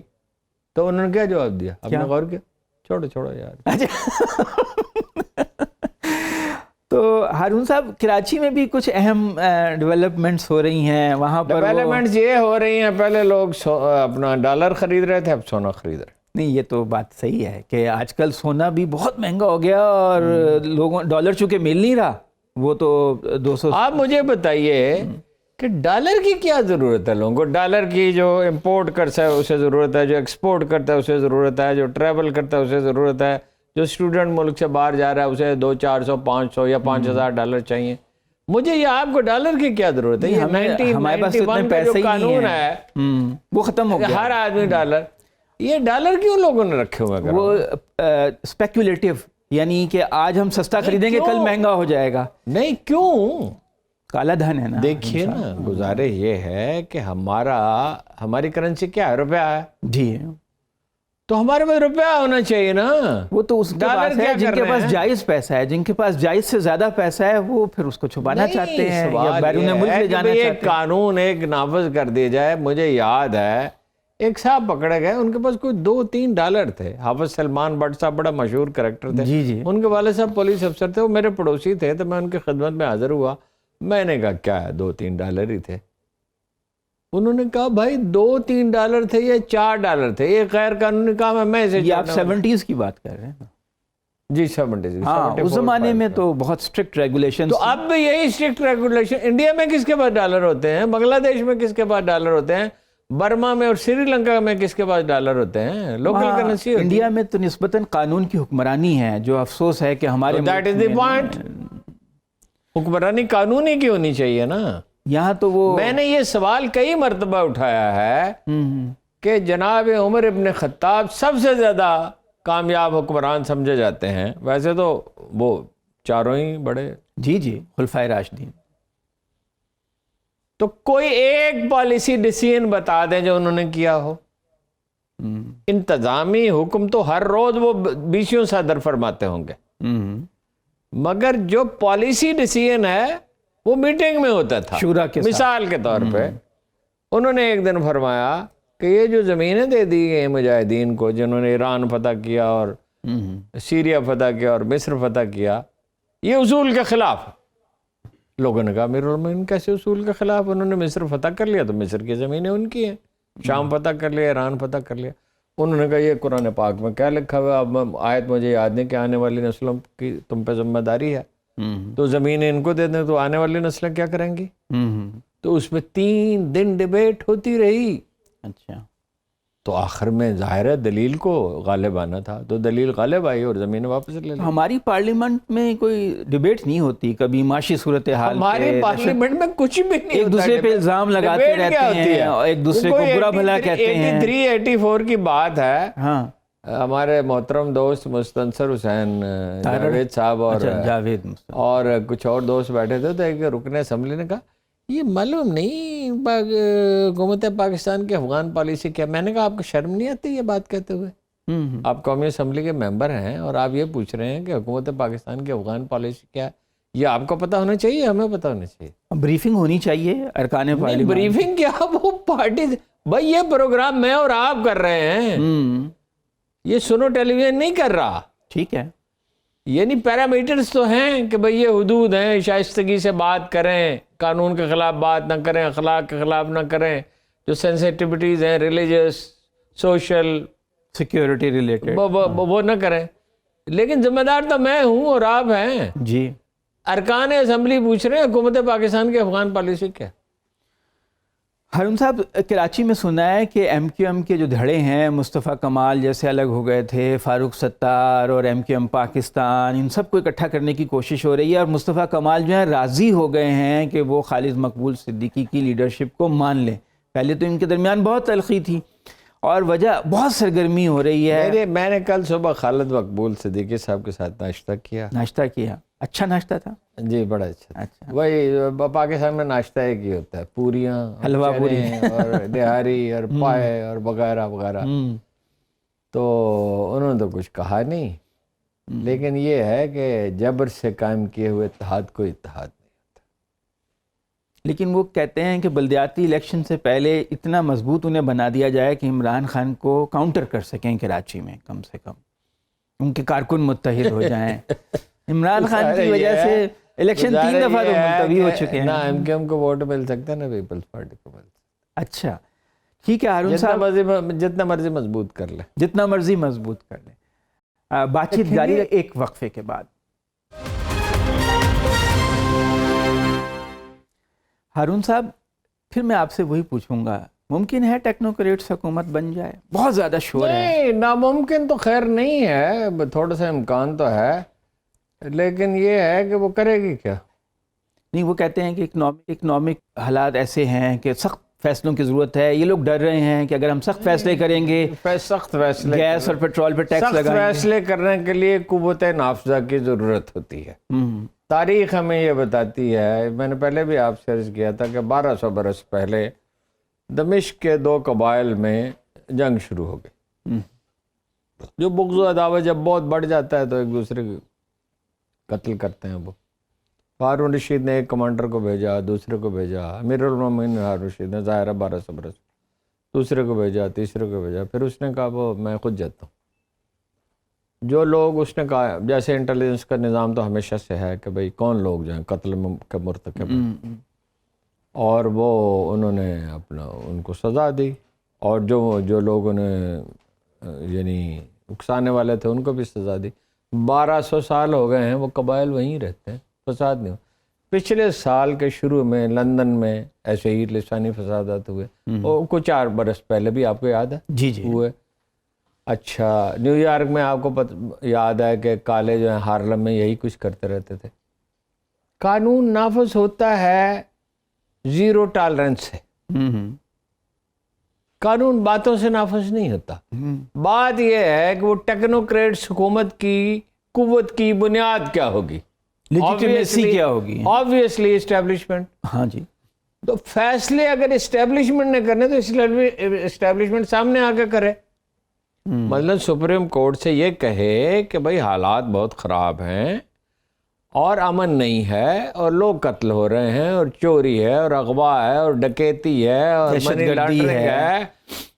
تو انہوں نے کیا جواب دیا؟ آپ نے غور کیا؟ چھوڑو یار. تو ہارون صاحب, کراچی میں بھی کچھ اہم ڈیولپمنٹس ہو رہی ہیں وہاں پر. ڈیولپمنٹس یہ ہو رہی ہیں, پہلے لوگ اپنا ڈالر خرید رہے تھے, اب سونا خرید رہے. نہیں, یہ تو بات صحیح ہے کہ آج کل سونا بھی بہت مہنگا ہو گیا اور لوگوں ڈالر چونکہ مل نہیں رہا, وہ تو 200. آپ مجھے بتائیے کہ ڈالر کی کیا ضرورت ہے لوگوں کو؟ ڈالر کی جو امپورٹ کرتا ہے اسے ضرورت ہے, جو ایکسپورٹ کرتا ہے اسے ضرورت ہے, جو ٹریول کرتا ہے اسے ضرورت ہے, جو اسٹوڈنٹ ملک سے باہر جا رہا ہے اسے 200-400 500 یا 5000 ڈالر چاہیے. مجھے یہ آپ کو ڈالر کی کیا ضرورت ہے؟ یہ 1991 کا جو قانون ہے وہ ختم ہو گیا, ہر آدمی ڈالر. یہ ڈالر کیوں لوگوں نے رکھے ہوئے؟ وہ اسپیکولیٹو, یعنی کہ آج ہم سستا خریدیں گے کل مہنگا ہو جائے گا. نہیں, کیوں؟ کالا دھن ہے نا. دیکھیے نا, گزارے یہ ہے کہ ہماری کرنسی کیا ہے؟ روپیہ ہے. جی, تو ہمارے پاس روپیہ ہونا چاہیے نا. وہ تو اس کے پاس ہے جن کے پاس جائز پیسہ ہے, جن کے پاس جائز سے زیادہ پیسہ ہے وہ پھر اس کو چھپانا چاہتے ہیں یا بیرون ملک لے جانا چاہتے ہیں. ایک قانون ایک نافذ کر دیا جائے. مجھے یاد ہے ایک صاحب پکڑے گئے, ان کے پاس کوئی 2-3 ڈالر تھے. حافظ سلمان بٹ صاحب بڑا مشہور کریکٹر تھے. جی, ان کے والد صاحب پولیس افسر تھے, وہ میرے پڑوسی تھے, تو میں ان کی خدمت میں حاضر ہوا. میں نے کہا کیا ہے, 2-3 ڈالر ہی تھے. انہوں نے کہا بھائی 2-3 ڈالر تھے یا 4 ڈالر تھے, یہ غیر قانونی کام ہے. میں اسے, یہ آپ 70s کی بات کر رہے ہیں؟ جی 70s. ہاں, اس زمانے میں تو بہت اسٹرکٹ ریگولیشن. تو اب بھی یہی اسٹرکٹ ریگولیشن. انڈیا میں کس کے پاس ڈالر ہوتے ہیں؟ بنگلہ دیش میں کس کے پاس ڈالر ہوتے ہیں؟ برما میں اور سری لنکا میں کس کے پاس ڈالر ہوتے ہیں؟ Local currency. انڈیا میں تو نسبتاً قانون کی حکمرانی ہے, جو افسوس ہے کہ ہمارے دیٹ از دی پوائنٹ. حکمرانی قانونی کی ہونی چاہیے نا. یہاں تو وہ, میں نے یہ سوال کئی مرتبہ اٹھایا ہے کہ جناب عمر ابن خطاب سب سے زیادہ کامیاب حکمران سمجھے جاتے ہیں. ویسے تو وہ چاروں ہی بڑے. جی, خلفائے راشدین. تو کوئی ایک پالیسی ڈیسیژن بتا دیں جو انہوں نے کیا ہو. انتظامی حکم تو ہر روز وہ 20 صدر فرماتے ہوں گے, مگر جو پالیسی ڈیسیژن ہے وہ میٹنگ میں ہوتا تھا. شورا کے مثال کے طور پہ انہوں نے ایک دن فرمایا کہ یہ جو زمینیں دے دی گئی مجاہدین کو, جنہوں نے ایران فتح کیا اور سیریا فتح کیا اور مصر فتح کیا, یہ اصول کے خلاف. لوگوں نے کہا امیر کیسے اصول کے خلاف؟ انہوں نے مصر فتح کر لیا تو مصر کی زمینیں ان کی ہیں. شام فتح کر لیا, ایران فتح کر لیا. انہوں نے کہا یہ قرآن پاک میں کیا لکھا ہوا ہے؟ اب آیت مجھے یاد نہیں کہ آنے والی نسلوں کی تم پہ ذمہ داری ہے, تو زمینیں ان کو دے دیں تو آنے والی نسلیں کیا کریں گی؟ تو اس میں 3 دن ڈیبیٹ ہوتی رہی. اچھا, تو آخر میں ظاہر ہے دلیل کو غالب آنا تھا, تو دلیل غالب آئی اور زمینیں واپس لے لی. ہماری پارلیمنٹ میں کوئی ڈیبیٹ نہیں ہوتی کبھی معاشی صورتحال. ہماری پارلیمنٹ میں کچھ بھی نہیں, ایک دوسرے پہ الزام لگاتے رہتے ہیں اور ایک دوسرے کو برا بھلا کہتے ہیں. 83-84 کی بات ہے. ہاں, ہمارے محترم دوست مستنصر حسین جاوید صاحب اور کچھ اور دوست بیٹھے تھے, تو ایک رکن اسمبلی نے کہا یہ معلوم نہیں حکومت پاکستان کی افغان پالیسی کیا. میں نے کہا آپ کو شرم نہیں آتی یہ بات کہتے ہوئے؟ آپ قومی اسمبلی کے ممبر ہیں اور آپ یہ پوچھ رہے ہیں کہ حکومت پاکستان کی افغان پالیسی کیا ہے. یہ آپ کو پتہ ہونا چاہیے, ہمیں پتہ ہونا چاہیے. بریفنگ ہونی چاہیے ارکان پارلیمنٹ. بریفنگ کیا, وہ پارٹی بھائی, یہ پروگرام میں اور آپ کر رہے ہیں, یہ سنو ٹیلی ویژن نہیں کر رہا. ٹھیک ہے, یعنی پیرامیٹرز تو ہیں کہ بھئی یہ حدود ہیں, شائستگی سے بات کریں, قانون کے خلاف بات نہ کریں, اخلاق کے خلاف نہ کریں, جو سینسیٹیوٹیز ہیں ریلیجس, سوشل, سیکیورٹی ریلیٹڈ, وہ نہ کریں. لیکن ذمہ دار تو میں ہوں اور آپ ہیں. جی, ارکان اسمبلی پوچھ رہے ہیں حکومت پاکستان کی افغان پالیسی کیا. ہارون صاحب, کراچی میں سنا ہے کہ ایم کیو ایم کے جو دھڑے ہیں, مصطفیٰ کمال جیسے الگ ہو گئے تھے, فاروق ستار اور ایم کیو ایم پاکستان, ان سب کو اکٹھا کرنے کی کوشش ہو رہی ہے, اور مصطفیٰ کمال جو ہیں راضی ہو گئے ہیں کہ وہ خالد مقبول صدیقی کی لیڈرشپ کو مان لیں. پہلے تو ان کے درمیان بہت تلخی تھی اور وجہ بہت سرگرمی ہو رہی ہے. میں نے کل صبح خالد مقبول صدیقی صاحب کے ساتھ ناشتہ کیا. اچھا ناشتہ تھا؟ جی بڑا اچھا. اچھا. وہی پاکستان میں ناشتہ ایک ہی ہوتا ہے, پوریاں, حلوہ پوری اور نہاری اور پائے اور وغیرہ وغیرہ. تو انہوں نے تو کچھ کہا نہیں, لیکن یہ ہے کہ جبر سے قائم کیے ہوئے اتحاد کو اتحاد نہیں ہوتا. لیکن وہ کہتے ہیں کہ بلدیاتی الیکشن سے پہلے اتنا مضبوط انہیں بنا دیا جائے کہ عمران خان کو کاؤنٹر کر سکیں کراچی میں, کم سے کم ان کے کارکن متحد ہو جائیں. عمران خان کی وجہ سے الیکشن 3 دفعہ تو ملتوی ہو چکے ہیں. نہ ایم کیو ایم کو ووٹ مل سکتا ہے, نہ پیپلز پارٹی کو مل سکتا ہے. اچھا ٹھیک ہے ہارون صاحب, جتنا مرضی مضبوط کر لیں, جتنا مرضی مضبوط کر لیں. بات چیت جاری ہے ایک وقفے کے بعد. ہارون صاحب پھر میں آپ سے وہی پوچھوں گا, ممکن ہے ٹیکنوکریٹس حکومت بن جائے؟ بہت زیادہ شور ہے. نہیں, ناممکن تو خیر نہیں ہے, تھوڑا سا امکان تو ہے, لیکن یہ ہے کہ وہ کرے گی کیا. نہیں, وہ کہتے ہیں کہ اکنامک حالات ایسے ہیں کہ سخت فیصلوں کی ضرورت ہے. یہ لوگ ڈر رہے ہیں کہ اگر ہم سخت فیصلے کریں گے, سخت فیصلے, گیس اور پیٹرول پہ ٹیکس لگائیں گے, فیصلے کرنے کے لیے قوت نافذہ کی ضرورت ہوتی ہے. تاریخ ہمیں یہ بتاتی ہے, میں نے پہلے بھی آپ سے عرض کیا تھا کہ 1200 برس پہلے دمشق کے 2 قبائل میں جنگ شروع ہو گئی. جو بغض و عداوت جب بہت بڑھ جاتا ہے تو ایک دوسرے کو قتل کرتے ہیں. وہ ہارون رشید نے ایک کمانڈر کو بھیجا, دوسرے کو بھیجا, امیر المومنین ہارون رشید نے, ظاہرہ 1200 برس, دوسرے کو بھیجا, تیسرے کو بھیجا, پھر اس نے کہا وہ میں خود جاتا ہوں. جو لوگ اس نے کہا, جیسے انٹیلیجنس کا نظام تو ہمیشہ سے ہے کہ بھئی کون لوگ جو ہیں قتل کے مرتکب ہیں, اور وہ انہوں نے ان کو سزا دی, اور جو لوگ انہیں یعنی اکسانے والے تھے ان کو بھی سزا دی. 1200 سال ہو گئے ہیں وہ قبائل وہیں رہتے ہیں, فساد نہیں. پچھلے سال کے شروع میں لندن میں ایسے ہی لسانی فسادات ہوئے, اور کچھ 4 برس پہلے بھی آپ کو یاد ہے جی ہوئے. اچھا, نیو یارک میں آپ کو یاد ہے کہ کالے جو ہیں ہارلم میں یہی کچھ کرتے رہتے تھے. قانون نافذ ہوتا ہے 0 ٹالرنس سے, قانون باتوں سے نافذ نہیں ہوتا. بات یہ ہے کہ وہ ٹیکنوکریٹس حکومت کی قوت کی بنیاد کیا ہوگی, لیجیٹیمیسی کیا ہوگی. Obviously establishment. ہاں جی, تو فیصلے اگر اسٹیبلشمنٹ نے کرنے تو اسٹیبلشمنٹ سامنے آ کے کرے. مثلا سپریم کورٹ سے یہ کہے کہ بھئی حالات بہت خراب ہیں اور امن نہیں ہے, اور لوگ قتل ہو رہے ہیں, اور چوری ہے, اور اغوا ہے, اور ڈکیتی ہے, اور منی لانڈرنگ ہے,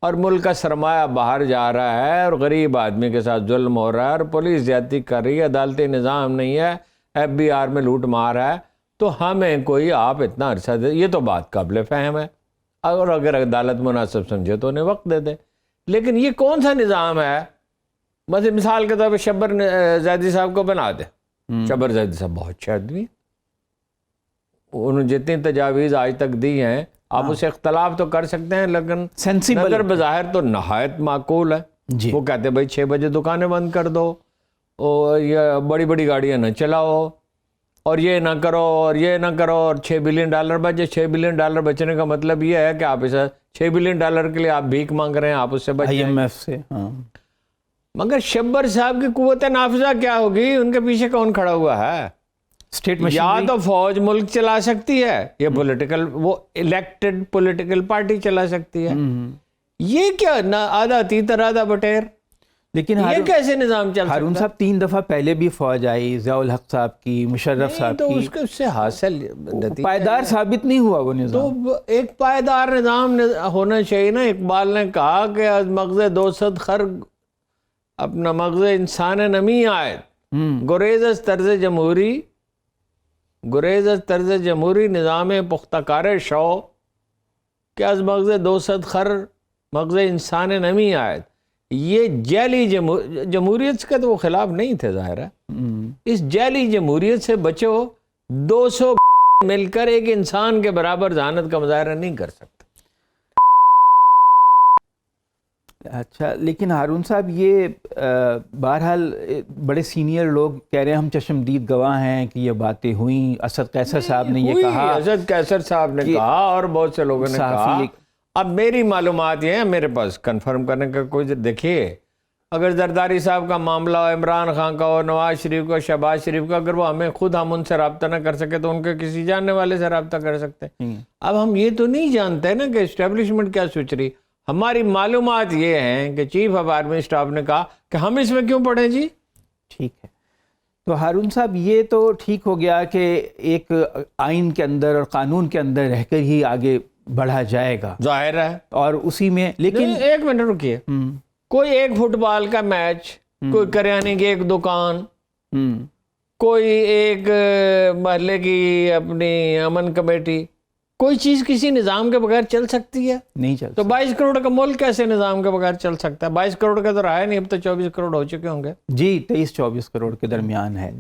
اور ملک کا سرمایہ باہر جا رہا ہے, اور غریب آدمی کے ساتھ ظلم ہو رہا ہے, اور پولیس زیادتی کر رہی ہے, عدالتی نظام نہیں ہے, FBI میں لوٹ مار ہے, تو ہمیں کوئی آپ اتنا عرصہ دے. یہ تو بات قابل فہم ہے, اور اگر عدالت مناسب سمجھے تو انہیں وقت دے دے. لیکن یہ کون سا نظام ہے؟ مثال کے طور پہ شبر زیدی صاحب کو بنا دے. شبر زیدی صاحب بہت اچھے آدمی, انہوں نے جتنی تجاویز آج تک دی ہیں, آپ اسے اختلاف تو کر سکتے ہیں, لیکن نظر بظاہر تو نہایت معقول ہے. وہ کہتے ہیں بھائی 6 بجے دکانیں بند کر دو, اور یہ بڑی بڑی گاڑیاں نہ چلاؤ, اور یہ نہ کرو, اور یہ نہ کرو, اور $6 بلین بچے. $6 بلین بچنے کا مطلب یہ ہے کہ آپ اسے $6 بلین کے لیے آپ بھیک مانگ رہے ہیں, آپ اس سے بچ جائیں. IMF سے. مگر شبر صاحب کی قوت نافذہ کیا ہوگی؟ ان کے پیچھے کون کھڑا ہوا ہے؟ اسٹیٹ یا تو فوج ملک چلا سکتی ہے, یا پولیٹیکل, وہ الیکٹڈ پولیٹیکل پارٹی چلا سکتی ہے. یہ کیا نہ آدھا تیتر آدھا بٹیر, لیکن یہ کیسے نظام چل سکتا؟ ہارون صاحب 3 دفعہ پہلے بھی فوج آئی, ضیاء الحق صاحب کی, مشرف صاحب تو کی, اس سے حاصل پائیدار ثابت نہیں ہوا وہ نظام. تو ایک پائیدار نظام ہونا چاہیے نا. اقبال نے کہا کہ از مغز 200 خر اپنا مغز انسان نمی آئے, گریز از طرز جمہوری, گریز از طرز جمہوری نظام پختہ کار شو, کہ از مغز 200 خر مغز انسان نمی آئے. یہ جعلی جمہوریت کے تو وہ خلاف نہیں تھے ظاہر ہے. اس جعلی جمہوریت سے بچو. 200 مل کر ایک انسان کے برابر ذہانت کا مظاہرہ نہیں کر سکتے. اچھا, لیکن ہارون صاحب یہ بہرحال بڑے سینئر لوگ کہہ رہے ہیں, ہم چشمدید گواہ ہیں کہ یہ باتیں ہوئیں. اسد قیصر صاحب نے یہ کہا, اسد قیصر صاحب نے کہا, اور بہت سے لوگوں نے کہا. اب میری معلومات یہ ہیں, میرے پاس کنفرم کرنے کا کوئی, دیکھیے اگر زرداری صاحب کا معاملہ ہو، عمران خان کا ہو، نواز شریف کا، شہباز شریف کا، اگر وہ ہم ان سے رابطہ نہ کر سکے تو ان کے کسی جاننے والے سے رابطہ کر سکتے ہیں۔ اب ہم یہ تو نہیں جانتے نا کہ اسٹیبلشمنٹ کیا سوچ رہی۔ ہماری معلومات یہ ہیں کہ چیف آف آرمی اسٹاف نے کہا کہ ہم اس میں کیوں پڑھیں جی۔ ٹھیک ہے، تو ہارون صاحب یہ تو ٹھیک ہو گیا کہ ایک آئین کے اندر اور قانون کے اندر رہ کر ہی آگے بڑھا جائے گا، ظاہر ہے، اور اسی میں لیکن ایک منٹ رکیے، کوئی ایک فٹ بال کا میچ، کوئی کریانے کی ایک دکان، کوئی ایک محلے کی اپنی امن کمیٹی، کوئی چیز کسی نظام کے بغیر چل سکتی ہے؟ نہیں چل۔ تو 22 کروڑ کا ملک کیسے نظام کے بغیر چل سکتا ہے؟ 22 کروڑ کا تو رہا ہے نہیں، اب تو 24 کروڑ ہو چکے ہوں گے جی، 23-24 کروڑ کے درمیان ہے۔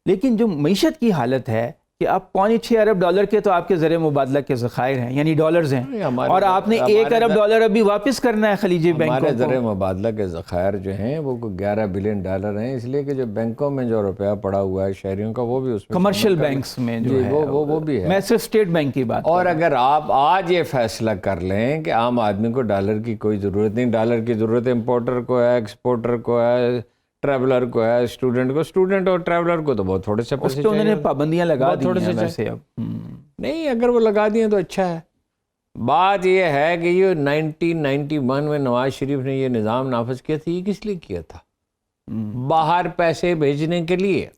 لیکن جو معیشت کی حالت ہے کہ اب 5.6 ارب ڈالر کے تو آپ کے زر مبادلہ کے ذخائر ہیں، یعنی ڈالرز ہیں، اور آپ نے 1 ارب ڈالر ابھی واپس کرنا ہے خلیجی بینکوں کو۔ ہمارے زر مبادلہ کے ذخائر جو ہیں وہ 11 بلین ڈالر ہیں، اس لیے کہ جو بینکوں میں جو روپیہ پڑا ہوا ہے شہریوں کا وہ بھی اس میں کمرشل بینکس میں جو ہے وہ بھی ہے۔ میں صرف اسٹیٹ بینک کی بات۔ اور اگر آپ آج یہ فیصلہ کر لیں کہ عام آدمی کو ڈالر کی کوئی ضرورت نہیں، ڈالر کی ضرورت امپورٹر کو ہے، ایکسپورٹر کو ہے، ٹریولر کو ہے، اسٹوڈنٹ اور ٹریولر کو تو بہت تھوڑے سے پیسے چاہیے، انہوں نے پابندیاں لگا دی ہیں ویسے اب نہیں، اگر وہ لگا دیں تو اچھا ہے۔ بات یہ ہے کہ یہ 1991 میں نواز شریف نے یہ نظام نافذ کیا تھا، یہ کس لیے کیا تھا؟ باہر پیسے بھیجنے کے لیے۔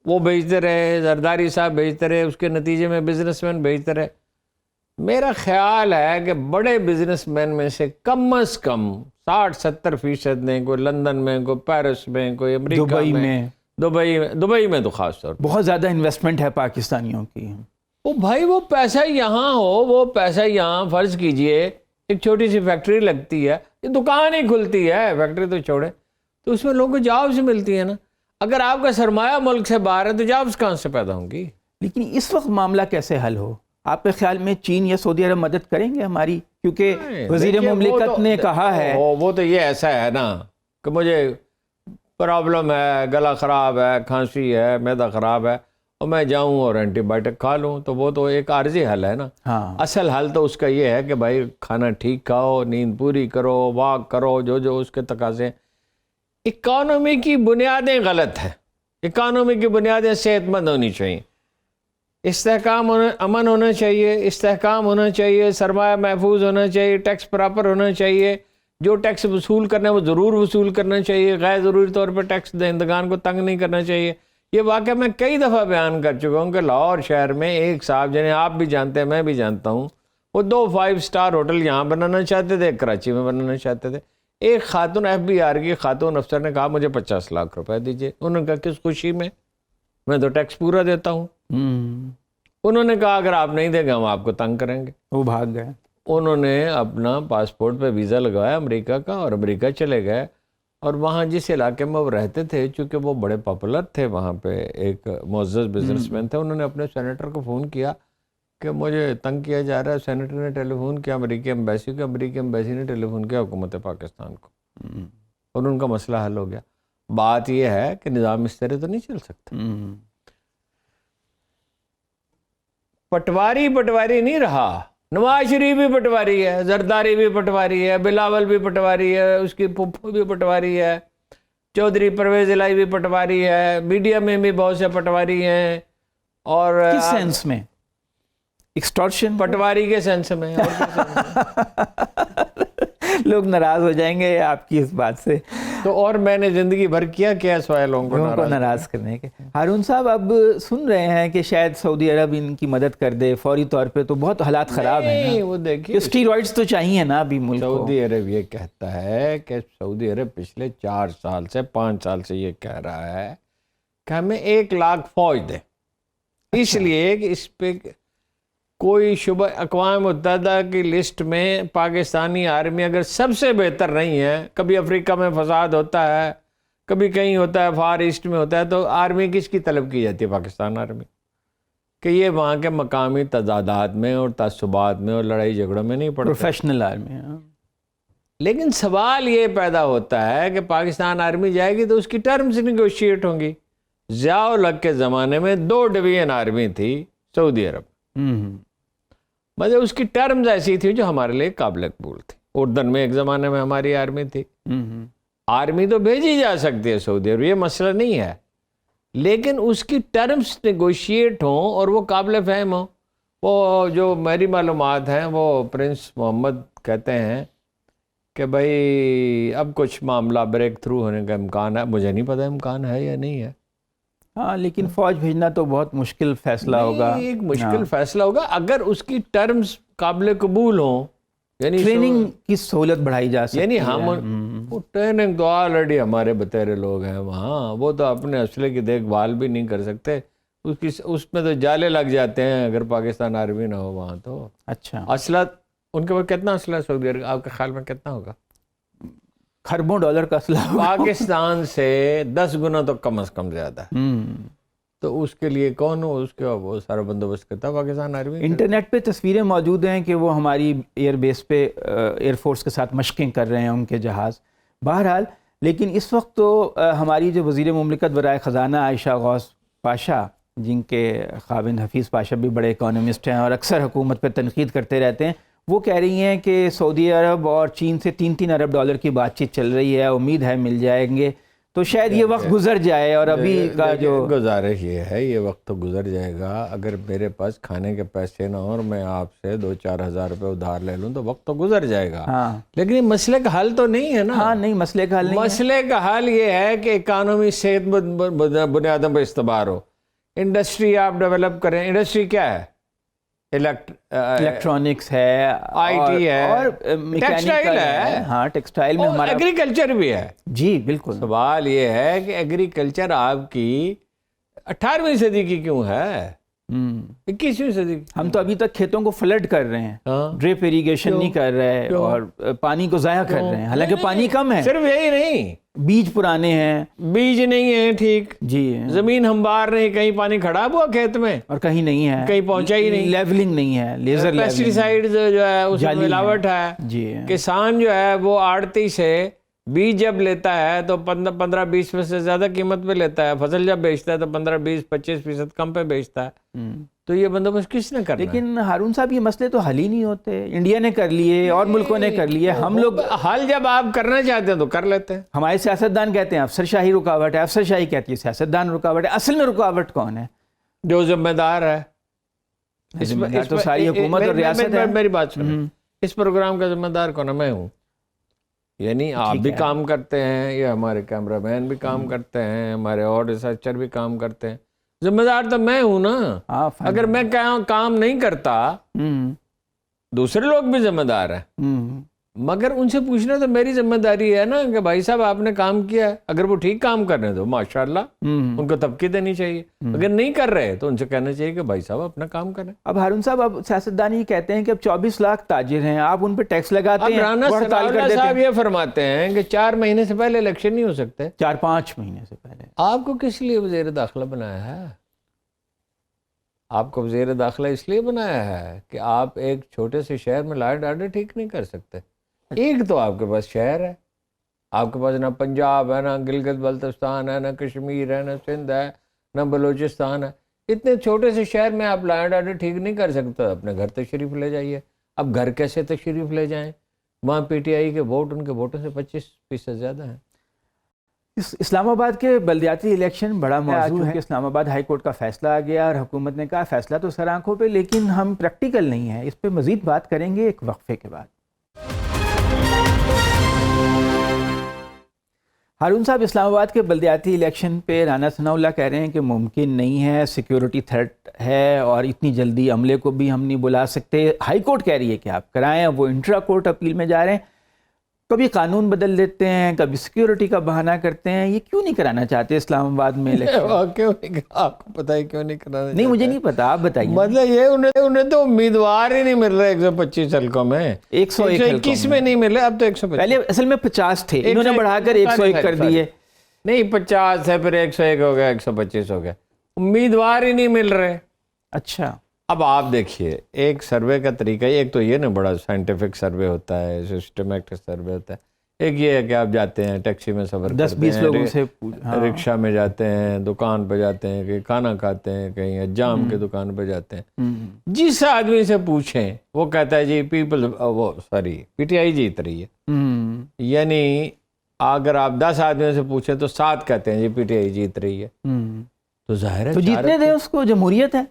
وہ بھیجتے رہے، زرداری صاحب بھیجتے رہے، اس کے نتیجے میں بزنس مین بھیجتے رہے۔ میرا خیال ہے کہ بڑے بزنس مین میں سے کم از کم 60-70% نے، کوئی لندن میں، کوئی پیرس میں، کوئی امریکہ میں، دبئی میں تو خاص طور پر بہت زیادہ انویسٹمنٹ ہے پاکستانیوں کی۔ وہ بھائی وہ پیسہ یہاں ہو، وہ پیسہ یہاں، فرض کیجئے ایک چھوٹی سی فیکٹری لگتی ہے، یہ دکان ہی کھلتی ہے، فیکٹری تو چھوڑے، تو اس میں لوگوں کو جابز ملتی ہیں نا۔ اگر آپ کا سرمایہ ملک سے باہر ہے تو جابز کہاں سے پیدا ہوں گی؟ لیکن اس وقت معاملہ کیسے حل ہو؟ آپ کے خیال میں چین یا سعودی عرب مدد کریں گے ہماری؟ کیونکہ وزیر مملکت نے کہا ہے وہ تو یہ ایسا ہے نا کہ مجھے پرابلم ہے، گلا خراب ہے، کھانسی ہے، معدہ خراب ہے، اور میں جاؤں اور اینٹی بائیوٹک کھا لوں، تو وہ تو ایک عارضی حل ہے نا۔ اصل حل تو اس کا یہ ہے کہ بھائی کھانا ٹھیک کھاؤ، نیند پوری کرو، واک کرو، جو اس کے تقاضے۔ اکانومی کی بنیادیں غلط ہیں، اکانومی کی بنیادیں صحت مند ہونی چاہیے، استحکام امن ہونا چاہیے، استحکام ہونا چاہیے، سرمایہ محفوظ ہونا چاہیے، ٹیکس پراپر ہونا چاہیے، جو ٹیکس وصول کرنا ہے وہ ضرور وصول کرنا چاہیے، غیر ضروری طور پہ ٹیکس دہندگان کو تنگ نہیں کرنا چاہیے۔ یہ واقعہ میں کئی دفعہ بیان کر چکا ہوں کہ لاہور شہر میں ایک صاحب جنہیں آپ بھی جانتے ہیں، میں بھی جانتا ہوں، وہ 2 5 اسٹار ہوٹل یہاں بنانا چاہتے تھے، کراچی میں بنانا چاہتے تھے۔ ایک خاتون FBI کی خاتون افسر نے کہا مجھے 50 لاکھ روپے دیجیے۔ انہوں نے کہا کس خوشی میں تو ٹیکس پورا دیتا ہوں۔ انہوں نے کہا اگر آپ نہیں دیں گے ہم آپ کو تنگ کریں گے۔ وہ بھاگ گئے۔ انہوں نے اپنا پاسپورٹ پہ ویزا لگوایا امریکہ کا، اور امریکہ چلے گئے، اور وہاں جس علاقے میں وہ رہتے تھے، چونکہ وہ بڑے پاپولر تھے وہاں پہ، ایک معزز بزنس مین تھے، انہوں نے اپنے سینیٹر کو فون کیا کہ مجھے تنگ کیا جا رہا ہے۔ سینیٹر نے ٹیلی فون کیا امریکی ایمبیسی کو، امریکی ایمبیسی نے ٹیلی فون کیا حکومت پاکستان کو، اور ان کا مسئلہ حل ہو گیا۔ بات یہ ہے کہ نظام اس طرح تو نہیں چل سکتا۔ پٹواری نہیں رہا، نواز شریف بھی پٹواری ہے، زرداری بھی پٹواری ہے، بلاول بھی پٹواری ہے، اس کی پھپھو بھی پٹواری ہے، چودھری پرویز الہی بھی پٹواری ہے، میڈیا میں بھی بہت سے پٹواری ہیں۔ اور کس سینس میں؟ ایکسٹورشن؟ پٹواری کے سینس میں۔ لوگ ناراض ہو جائیں گے آپ کی اس بات سے، تو اور میں نے زندگی بھر کیا سوائے لوگوں کو ناراض کرنے کے۔ ہارون صاحب اب سن رہے ہیں کہ شاید سعودی عرب ان کی مدد کر دے فوری طور پہ، تو بہت حالات خراب ہیں نا، وہ دیکھیے اسٹیرائڈز تو چاہیے نا ابھی ملک کو۔ سعودی عرب یہ کہتا ہے کہ سعودی عرب پچھلے 4 سال سے 5 سال سے یہ کہہ رہا ہے کہ ہمیں 1 لاکھ فوج دیں، اس لیے کہ اس پہ کوئی شبہ، اقوام متحدہ کی لسٹ میں پاکستانی آرمی اگر سب سے بہتر نہیں ہے، کبھی افریقہ میں فساد ہوتا ہے، کبھی کہیں ہوتا ہے، فار ایسٹ میں ہوتا ہے، تو آرمی کس کی طلب کی جاتی ہے؟ پاکستان آرمی، کہ یہ وہاں کے مقامی تضادات میں اور تعصبات میں اور لڑائی جھگڑوں میں نہیں پڑتا، پروفیشنل آرمی۔ لیکن سوال یہ پیدا ہوتا ہے کہ پاکستان آرمی جائے گی تو اس کی ٹرمز نیگوشیٹ ہوں گی۔ ضیاء الحق کے زمانے میں 2 ڈویژن آرمی تھی سعودی عرب، مطلب اس کی ٹرمز ایسی تھی جو ہمارے لیے قابل قبول تھی۔ اردن میں ایک زمانے میں ہماری آرمی تھی۔ آرمی تو بھیجی جا سکتی ہے سعودی عرب، یہ مسئلہ نہیں ہے، لیکن اس کی ٹرمز نیگوشیٹ ہوں اور وہ قابل فہم ہوں. وہ جو میری معلومات ہیں وہ پرنس محمد کہتے ہیں کہ بھائی اب کچھ معاملہ بریک تھرو ہونے کا امکان ہے. مجھے نہیں پتہ امکان ہے یا نہیں ہے. ہاں لیکن فوج بھیجنا تو بہت مشکل فیصلہ ہوگا. ایک مشکل فیصلہ ہوگا اگر اس کی ٹرمز قابل قبول ہوں. یعنی ٹریننگ کی سہولت بڑھائی جا سکتی یعنی ہے. ہم وہ ٹریننگ تو آلریڈی ہمارے بتیرے لوگ ہیں وہاں، وہ تو اپنے اسلحے کی دیکھ بھال بھی نہیں کر سکتے. اس میں تو جالے لگ جاتے ہیں اگر پاکستان آرمی نہ ہو وہاں تو. اچھا اسلحہ ان کے پاس کتنا اسلحہ سعودی عرب آپ کے خیال میں کتنا ہوگا؟ خربوں ڈالر کا اسلحہ پاکستان سے 10 گنا تو کم از کم زیادہ ہے. تو اس کے لیے کون ہو اس کا وہ سارا بندوبست کرتا ہے پاکستان آرمی. انٹرنیٹ پہ تصویریں موجود ہیں کہ وہ ہماری ایئر بیس پہ ایئر فورس کے ساتھ مشقیں کر رہے ہیں ان کے جہاز. بہرحال لیکن اس وقت تو ہماری جو وزیر مملکت برائے خزانہ عائشہ غوث پاشا، جن کے خاوند حفیظ پاشا بھی بڑے اکانومسٹ ہیں اور اکثر حکومت پہ تنقید کرتے رہتے ہیں، وہ کہہ رہی ہیں کہ سعودی عرب اور چین سے 3 ارب ڈالر کی بات چیت چل رہی ہے، امید ہے مل جائیں گے. تو شاید یہ وقت گزر جائے اور ابھی کا جو گزارش یہ ہے یہ وقت تو گزر جائے گا. اگر میرے پاس کھانے کے پیسے نہ ہوں اور میں آپ سے 2-4 ہزار روپے ادھار لے لوں تو وقت تو گزر جائے گا. ہاں لیکن یہ مسئلے کا حل تو نہیں ہے نا. ہاں نہیں مسئلے کا حل نہیں ہے. مسئلے کا حل یہ ہے کہ اکانومی صحت بنیادوں پر استوار ہو، انڈسٹری آپ ڈیولپ کریں. انڈسٹری کیا ہے؟ الیکٹرانکس ہے، آئی ٹی ہے، اور ٹیکسٹائل ہے. ہاں ٹیکسٹائل میں ہمارا ایگریکلچر بھی ہے. جی بالکل. سوال یہ ہے کہ ایگریکلچر آپ کی 18ویں صدی کی کیوں ہے، 21ویں صدی کی؟ ہم تو ابھی تک کھیتوں کو فلڈ کر رہے ہیں، ڈرپ اریگیشن نہیں کر رہے اور پانی کو ضائع کر رہے ہیں، حالانکہ پانی کم ہے. صرف یہی نہیں، بیج پرانے ہیں. بیج نہیں ہے ٹھیک، جی زمین ہموار نہیں، کہیں پانی کھڑا ہوا کھیت میں اور کہیں نہیں ہے، کہیں پہنچا ہی نہیں. لیولنگ نہیں ہے، لیزر پیسٹی سائیڈ جو ہے اس میں ملاوٹ ہے. جی کسان جو ہے وہ آڑتی سے بیج جب لیتا ہے تو 15-20% سے زیادہ قیمت پہ لیتا ہے، فصل جب بیچتا ہے تو 15-20-25% کم پہ بیچتا ہے. تو یہ بندوبست کس نے کرنا ہے؟ لیکن ہارون صاحب یہ مسئلے تو حل ہی نہیں ہوتے. انڈیا نے کر لیے اور ملکوں نے کر لیے، ہم لوگ حل جب آپ کرنا چاہتے ہیں تو کر لیتے ہیں. ہمارے سیاستدان کہتے ہیں افسر شاہی رکاوٹ ہے، افسر شاہی کہتی ہے سیاستدان رکاوٹ ہے. اصل میں رکاوٹ کون ہے؟ جو ذمہ دار ہے. ذمہ دار تو ساری حکومت اور ریاست ہے. میری بات سنیں، اس پروگرام کا ذمہ دار کون ہے؟ میں ہوں. یعنی آپ بھی کام کرتے ہیں، یہ ہمارے کیمرہ مین بھی کام کرتے ہیں، ہمارے اور ریسرچر بھی کام کرتے ہیں. ذمہ دار تو میں ہوں نا. اگر میں کام نہیں کرتا دوسرے لوگ بھی ذمہ دار ہیں، مگر ان سے پوچھنا تو میری ذمہ داری ہے نا کہ بھائی صاحب آپ نے کام کیا ہے. اگر وہ ٹھیک کام کر رہے ہیں تو ماشاءاللہ ان کو تبکی دینی چاہیے. اگر نہیں کر رہے تو ان سے کہنا چاہیے کہ بھائی صاحب اپنا کام کریں. اب ہارون صاحب اب سیاستدان یہ کہتے ہیں کہ اب 24 لاکھ تاجر ہیں، آپ ان پہ ٹیکس لگاتے ہیں. رانا ثناءاللہ صاحب یہ فرماتے ہیں کہ 4 مہینے سے پہلے الیکشن نہیں ہو سکتے. 4-5 مہینے سے پہلے. آپ کو کس لیے وزیر داخلہ بنایا ہے؟ آپ کو وزیر داخلہ اس لیے بنایا ہے کہ آپ ایک چھوٹے سے شہر میں لا اینڈ آرڈر ٹھیک نہیں کر سکتے. ایک تو آپ کے پاس شہر ہے، آپ کے پاس نہ پنجاب ہے، نہ گلگت بلتستان ہے، نہ کشمیر ہے، نہ سندھ ہے، نہ بلوچستان ہے. اتنے چھوٹے سے شہر میں آپ لا اینڈ آرڈر ٹھیک نہیں کر سکتے. اپنے گھر تشریف لے جائیے. اب گھر کیسے تشریف لے جائیں؟ وہاں پی ٹی آئی کے ووٹ ان کے ووٹوں سے 25% زیادہ ہیں. اسلام آباد کے بلدیاتی الیکشن بڑا موضوع ہے. اسلام آباد ہائی کورٹ کا فیصلہ آ گیا اور حکومت نے کہا فیصلہ تو سر آنکھوں پہ، لیکن ہم پریکٹیکل نہیں ہیں. اس پہ مزید بات کریں گے ایک وقفے کے بعد. ہارون صاحب اسلام آباد کے بلدیاتی الیکشن پہ رانا ثناءاللہ کہہ رہے ہیں کہ ممکن نہیں ہے، سیکیورٹی تھریٹ ہے اور اتنی جلدی عملے کو بھی ہم نہیں بلا سکتے. ہائی کورٹ کہہ رہی ہے کہ آپ کرائیں، وہ انٹرا کورٹ اپیل میں جا رہے ہیں. کبھی قانون بدل دیتے ہیں، کبھی سیکیورٹی کا بہانہ کرتے ہیں. یہ کیوں نہیں کرانا چاہتے اسلام آباد میں الیکشن؟ کیوں نہیں؟ آپ کو پتہ ہے کیوں نہیں کرانا؟ نہیں مجھے نہیں پتا، آپ بتائیے. مطلب یہ انہیں تو امیدوار ہی نہیں مل رہے 125 حلقوں میں، 121 میں نہیں مل رہے. اب تو 125، پہلے اصل میں 50 تھے، انہوں نے بڑھا کر 101 کر دیے. نہیں 50 ہے، پھر 101 ہو گیا، 125 ہو گیا. امیدوار ہی نہیں مل رہے. اچھا اب آپ دیکھیے ایک سروے کا طریقہ، ایک تو یہ نا بڑا سائنٹیفک سروے ہوتا ہے، سسٹمیٹک سروے ہوتا ہے. ایک یہ ہے کہ آپ جاتے ہیں ٹیکسی میں سفر کرتے ہیں، 10-20 لوگوں سے رکشہ میں جاتے ہیں، دکان پہ جاتے ہیں، کہیں کھانا کھاتے ہیں، کہیں حجام کے دکان پہ جاتے ہیں. جس آدمی سے پوچھیں وہ کہتا ہے جی پی ٹی آئی جیت رہی ہے. یعنی اگر آپ 10 آدمیوں سے پوچھیں تو 7 کہتے ہیں جی پی ٹی آئی جیت رہی ہے. تو ظاہر ہے تو جیتنے دیں اس کو, جمہوریت ہے,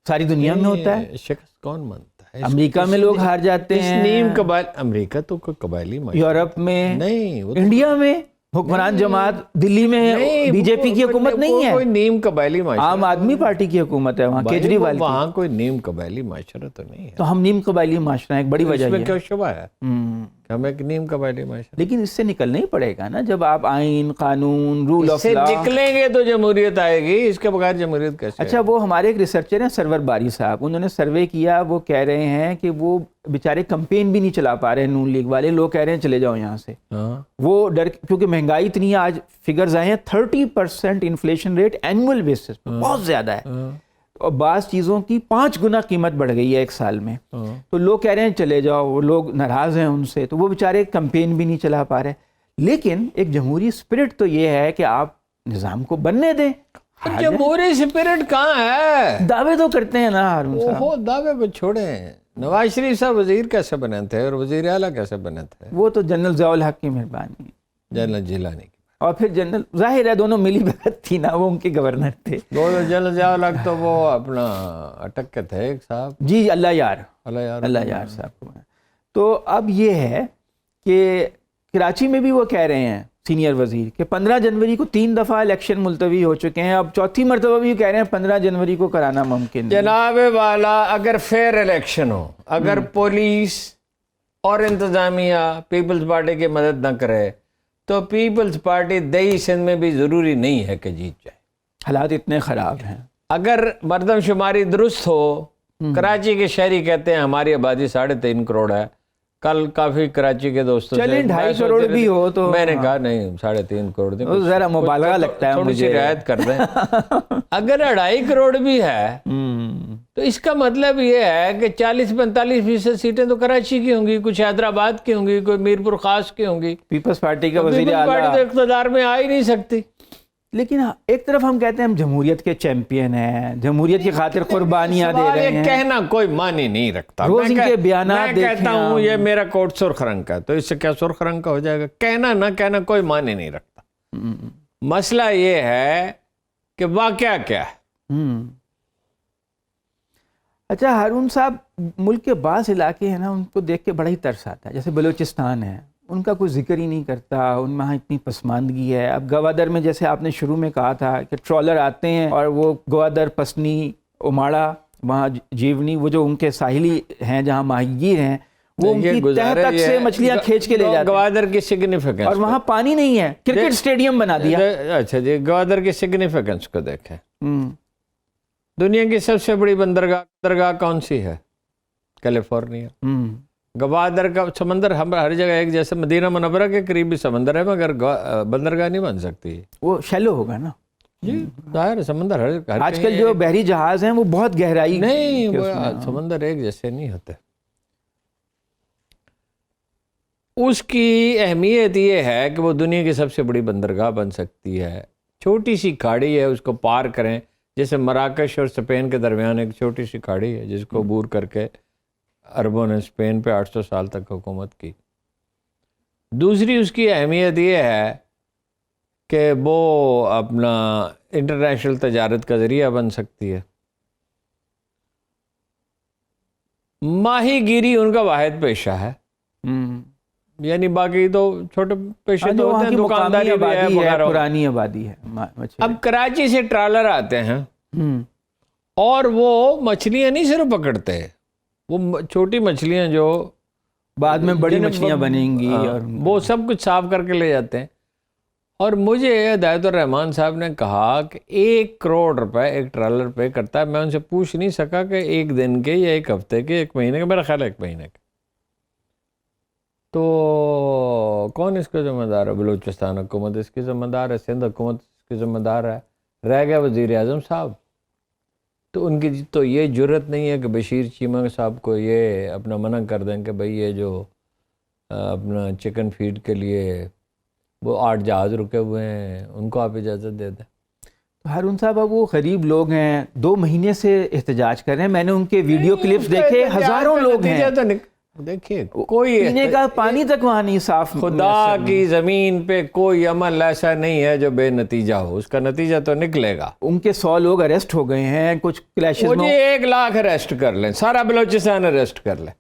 ساری دنیا میں ہوتا ہے. شکست کون مانتا ہے؟ امریکہ میں لوگ ہار جاتے ہیں, نیم قبائل, امریکہ تو کوئی قبائلی معاشرہ یورپ میں, نہیں, انڈیا میں حکمران جماعت, دلی میں بی جے پی کی حکومت نہیں ہے, کوئی نیم قبائلی معاشرہ, عام آدمی پارٹی کی حکومت ہے وہاں, کیجریوال کی. وہاں کوئی نیم قبائلی معاشرہ تو نہیں ہے. تو ہم نیم قبائلی معاشرہ ہیں, ایک بڑی وجہ اس میں یہ کیا شبہ ہے ہے. ہم ایک نیم قبائلی معاشرہ, لیکن اس سے نکلنا ہی پڑے گا نا, جب آپ آئین, قانون, رول آف سے لا. نکلیں گے تو جمہوریت آئے گی, اس کے بغیر جمہوریت کیسے؟ اچھا, وہ ہمارے ایک ریسرچر ہیں سرور باری صاحب, انہوں نے سروے کیا, وہ کہہ رہے ہیں کہ وہ بیچارے کمپین بھی نہیں چلا پا رہے ہیں نون لیگ والے, لوگ کہہ رہے ہیں چلے جاؤ یہاں سے. وہ ڈر, کیونکہ مہنگائی اتنی ہے, آج فگرز آئے ہیں 30% انفلیشن ریٹ اینول بیسس پہ, بہت زیادہ ہے, اور بعض چیزوں کی 5 گنا قیمت بڑھ گئی ہے ایک سال میں. تو لوگ کہہ رہے ہیں چلے جاؤ, وہ لوگ ناراض ہیں ان سے, تو وہ بیچارے کمپین بھی نہیں چلا پا رہے. لیکن ایک جمہوری اسپرٹ تو یہ ہے کہ آپ نظام کو بننے دیں. جمہوری اسپرٹ کہاں ہے؟ دعوے تو کرتے ہیں نا ہارون صاحب. وہ دعوے پہ چھوڑیں. نواز شریف صاحب وزیر کیسے بنے تھے اور وزیر اعلیٰ کیسے بنے تھے؟ وہ تو جنرل ضیاء الحق کی مہربانی ہے, جنرل جیلانی کی, اور پھر جنرل, ظاہر ہے دونوں ملی بھگت تھی نا, وہ ان کے گورنر تھے. وہ جنرل ضیاء الحق تو وہ اپنا اٹک کے تھے ایک صاحب, جی اللہ یار, اللہ یار صاحب کو. تو اب یہ ہے کہ کراچی میں بھی وہ کہہ رہے ہیں سینئر وزیر کہ 15 جنوری کو 3 دفعہ الیکشن ملتوی ہو چکے ہیں, اب چوتھی مرتبہ بھی کہہ رہے ہیں 15 جنوری کو کرانا ممکن نہیں. جناب والا, اگر فیئر الیکشن ہو, اگر پولیس اور انتظامیہ پیپلز پارٹی کی مدد نہ کرے تو پیپلز پارٹی دیہی سندھ میں بھی ضروری نہیں ہے کہ جیت جائے. حالات اتنے خراب ہیں. اگر مردم شماری درست ہو, کراچی کے شہری کہتے ہیں ہماری آبادی 3.5 کروڑ ہے, کل کافی کراچی کے دوستوں سے, چلیں 2.5 کروڑ بھی ہو تو, میں نے کہا نہیں 3.5 کروڑ دیں, ذرا مبالغہ لگتا ہے تھوڑی سی مجھے, رعایت کر دیں. اگر 2.5 کروڑ بھی ہے تو اس کا مطلب یہ ہے کہ 40-45% سیٹیں تو کراچی کی ہوں گی, کچھ حیدرآباد کی ہوں گی, کوئی میرپور خاص کی ہوں گی. پیپلز پارٹی کا وزیر پیپلز پارٹی تو اعلیٰ اقتدار میں آ ہی نہیں سکتی. لیکن ایک طرف ہم کہتے ہیں ہم جمہوریت کے چیمپئن ہیں, جمہوریت کی خاطر قربانیاں دے رہے ہیں, کہنا کوئی معنی نہیں رکھتا. روز ان کے بیانات میں کہتا ہوں یہ میرا کوٹ سرخ رنگ کا, تو اس سے کیا سرخ رنگ کا ہو جائے گا؟ کہنا نہ کہنا کوئی معنی نہیں رکھتا. مسئلہ یہ ہے کہ واقعہ کیا ہے. اچھا ہارون صاحب, ملک کے بعض علاقے ہیں نا, ان کو دیکھ کے بڑا ہی ترس آتا ہے, جیسے بلوچستان ہے, ان کا کوئی ذکر ہی نہیں کرتا, ان میں اتنی پسماندگی ہے. اب گوادر میں جیسے آپ نے شروع میں کہا تھا کہ ٹرالر آتے ہیں اور وہ گوادر, پسنی, اماڑا, وہاں جیونی, وہ جو ان کے ساحلی ہیں جہاں ماہی گیر ہیں, وہ ان کی تہ تک سے مچھلیاں کھینچ کے لے جاتے ہیں. گوادر کی سگنیفیکنس, اور وہاں پانی نہیں ہے, کرکٹ سٹیڈیم بنا دیا. اچھا جی, گوادر کی سگنیفیکنس کو دیکھیں. دنیا کی سب سے بڑی بندرگاہ کون سی ہے؟ کیلیفورنیا. گوادر کا سمندر ہر جگہ ایک جیسے, مدینہ منورہ کے قریب بھی سمندر ہے, مگر بندرگاہ نہیں بن سکتی. وہ شیلو ہوگا نا جی, ظاہر سمندر ہر آج کل جو بحری جہاز ہیں وہ بہت گہرائی نہیں, سمندر ایک جیسے نہیں ہوتے. اس کی اہمیت یہ ہے کہ وہ دنیا کی سب سے بڑی بندرگاہ بن سکتی ہے. چھوٹی سی کھاڑی ہے, اس کو پار کریں, جیسے مراکش اور اسپین کے درمیان ایک چھوٹی سی کھاڑی ہے جس کو عبور کر کے عربوں نے اسپین پہ 800 سال تک حکومت کی. دوسری اس کی اہمیت یہ ہے کہ وہ اپنا انٹرنیشنل تجارت کا ذریعہ بن سکتی ہے. ماہی گیری ان کا واحد پیشہ ہے, یعنی باقی تو چھوٹے پیشے تو ہوتے ہیں, دکانداری بھی ہے, پرانی آبادی ہے. اب کراچی سے ٹرالر آتے ہیں اور وہ مچھلیاں نہیں صرف پکڑتے, وہ چھوٹی مچھلیاں جو بعد میں بڑی مچھلیاں بنیں گی, اور وہ سب کچھ صاف کر کے لے جاتے ہیں. اور مجھے ہدایت الرحمان صاحب نے کہا کہ 1 کروڑ روپے ایک ٹرالر پے کرتا ہے. میں ان سے پوچھ نہیں سکا کہ ایک دن کے یا ایک ہفتے کے, 1 مہینے کے, میرا خیال ہے 1 مہینے کے. تو کون اس کا ذمہ دار ہے؟ بلوچستان حکومت اس کی ذمہ دار ہے, سندھ حکومت اس کی ذمہ دار ہے, رہ گیا وزیر اعظم صاحب. تو ان کی تو یہ جرت نہیں ہے کہ بشیر چیمہ صاحب کو یہ اپنا منع کر دیں کہ بھئی یہ جو اپنا چکن فیڈ کے لیے وہ 8 جہاز رکے ہوئے ہیں, ان کو آپ اجازت دے دیں. ہارون صاحب, اب وہ غریب لوگ ہیں, 2 مہینے سے احتجاج کر رہے ہیں. میں نے ان کے ویڈیو کلپس دیکھے, ہزاروں لوگ ہیں, دیکھیے کوئی پینے کا پانی تک وہاں نہیں صاف. خدا کی زمین پہ کوئی عمل ایسا نہیں ہے جو بے نتیجہ ہو، اس کا نتیجہ تو نکلے گا. ان کے 100 لوگ اریسٹ ہو گئے ہیں کچھ کلیشز مجھے میں. 1 لاکھ اریسٹ کر لیں، سارا بلوچستان اریسٹ کر لیں،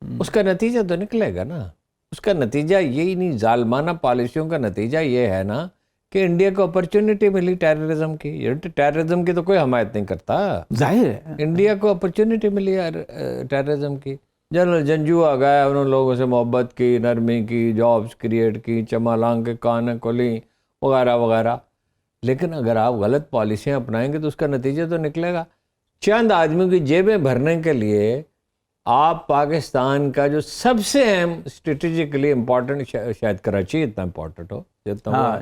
اس کا نتیجہ تو نکلے گا نا. اس کا نتیجہ یہی نہیں، ظالمانہ پالیسیوں کا نتیجہ یہ ہے نا کہ انڈیا کو اپرچونٹی ملی ٹیررزم کی. ٹیررزم کی تو کوئی حمایت نہیں کرتا. ظاہر ہے انڈیا کو اپرچونٹی ملی ٹیررزم کی. جنرل جنجو آ گیا، انہوں نے لوگوں سے محبت کی، نرمی کی، جابز کریٹ کی، چمالانگ کے کان کھولیں وغیرہ وغیرہ. لیکن اگر آپ غلط پالیسیاں اپنائیں گے تو اس کا نتیجہ تو نکلے گا. چند آدمیوں کی جیبیں بھرنے کے لیے آپ پاکستان کا جو سب سے اہم اسٹریٹجکلی امپورٹنٹ، شاید کراچی اتنا امپورٹنٹ ہو جتنا ہوا،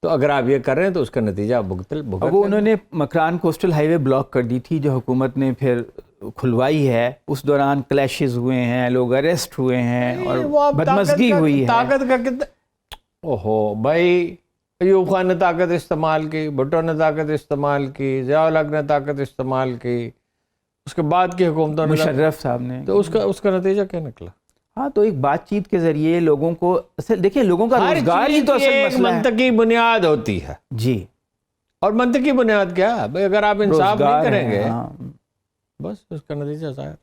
تو اگر آپ یہ کر رہے ہیں تو اس کا نتیجہ بھگت. وہ انہوں نے مکران کوسٹل ہائی وے بلاک کر دی تھی جو حکومت نے پھر کھلوائی ہے. اس دوران کلیشز ہوئے ہیں، لوگ اریسٹ ہوئے ہیں اور بدمزگی ہوئی ہے. طاقت کا کتنا، اوہو بھائی، ایوب خان نے طاقت استعمال کی، بھٹو نے طاقت استعمال کی، ضیاء الحق نے طاقت استعمال کی، اس کے بعد کی حکومتوں نے، مشرف صاحب نے. تو اس کا نتیجہ کیا نکلا؟ ہاں تو ایک بات چیت کے ذریعے لوگوں کو دیکھیں، لوگوں کا روزگار ہی تو اصل مسئلہ ہے. منطقی بنیاد ہوتی ہے جی. اور منطقی بنیاد کیا ہے بھائی؟ اگر آپ انصاف نہیں کریں گے بس اس کا نتیجہ ظاہر.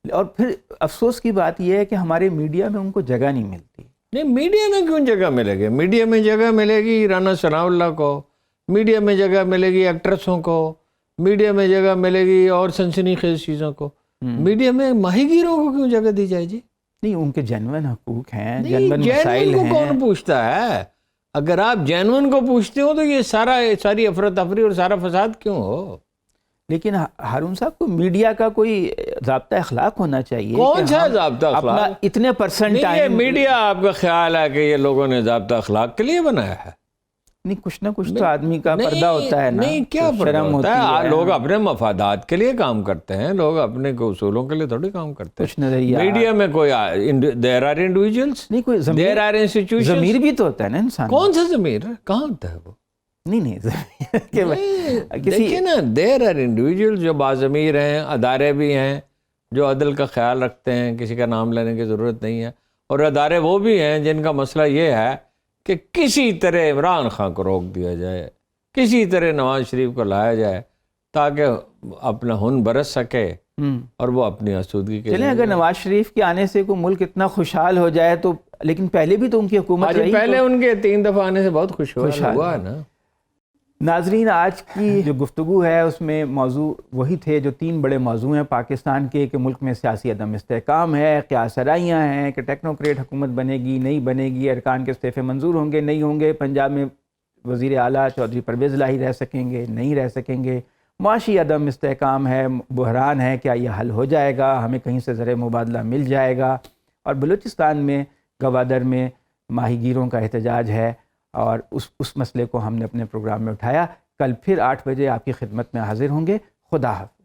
اور پھر افسوس کی بات یہ ہے کہ ہمارے میڈیا میں ان کو جگہ نہیں ملتی. نہیں، میڈیا میں کیوں جگہ ملے گی؟ میڈیا میں جگہ ملے گی رانا ثناء اللہ کو، میڈیا میں جگہ ملے گی ایکٹریسوں کو، میڈیا میں جگہ ملے گی اور سنسنی خیز چیزوں کو. میڈیا میں ماہی گیروں کو کیوں جگہ دی جائے جی؟ نہیں، ان کے جینون حقوق ہیں، جینون مسائل کو ہیں. کون پوچھتا ہے؟ اگر آپ جینون کو پوچھتے ہو تو یہ ساری افراتفری اور سارا فساد کیوں ہو؟ لیکن ہارون صاحب کو میڈیا کا کوئی ضابطہ اخلاق ہونا چاہیے. کون سا ضابطہ اخلاق؟ اتنے پرسنٹ یہ میڈیا آپ کا خیال ہے کہ یہ لوگوں نے ضابطہ اخلاق کے لیے بنایا ہے؟ نہیں، کچھ نہ کچھ تو آدمی کا پردہ ہوتا ہے نا. نہیں، کیا پردہ ہوتا ہے؟ لوگ اپنے مفادات کے لیے کام کرتے ہیں، لوگ اپنے اصولوں کے لیے تھوڑی کام کرتے ہیں. کچھ نظریہ میڈیا میں کوئی دیر آر انڈیویجولس، نہیں، کوئی دیر آر انسٹیٹیوشن. ضمیر بھی تو ہوتا ہے نا انسان. کون سا ضمیر ہے؟ کہاں ہوتا ہے وہ؟ نہیں دیکھیے نا، دیر آر انڈیویجولس جو باضمیر ہیں، ادارے بھی ہیں جو عدل کا خیال رکھتے ہیں، کسی کا نام لینے کی ضرورت نہیں ہے. اور ادارے وہ بھی ہیں جن کا مسئلہ یہ ہے کہ کسی طرح عمران خان کو روک دیا جائے، کسی طرح نواز شریف کو لایا جائے تاکہ اپنا ہن برس سکے اور وہ اپنی آسودگی کے. چلیں، اگر نواز شریف کے آنے سے کوئی ملک اتنا خوشحال ہو جائے تو، لیکن پہلے بھی تو ان کی حکومت رہی. پہلے ان کے 3 دفعہ آنے سے بہت خوشحال ہوا ہے نا. ناظرین، آج کی جو گفتگو ہے اس میں موضوع وہی تھے جو 3 بڑے موضوع ہیں پاکستان کے، کہ ملک میں سیاسی عدم استحکام ہے، قیاس آرائیاں ہیں کہ ٹیکنوکریٹ حکومت بنے گی نہیں بنے گی، ارکان کے استعفے منظور ہوں گے نہیں ہوں گے، پنجاب میں وزیر اعلیٰ چودھری پرویز الہی رہ سکیں گے نہیں رہ سکیں گے، معاشی عدم استحکام ہے، بحران ہے، کیا یہ حل ہو جائے گا، ہمیں کہیں سے زر مبادلہ مل جائے گا، اور بلوچستان میں گوادر میں ماہی گیروں کا احتجاج ہے، اور اس مسئلے کو ہم نے اپنے پروگرام میں اٹھایا. کل پھر 8 بجے آپ کی خدمت میں حاضر ہوں گے. خدا حافظ.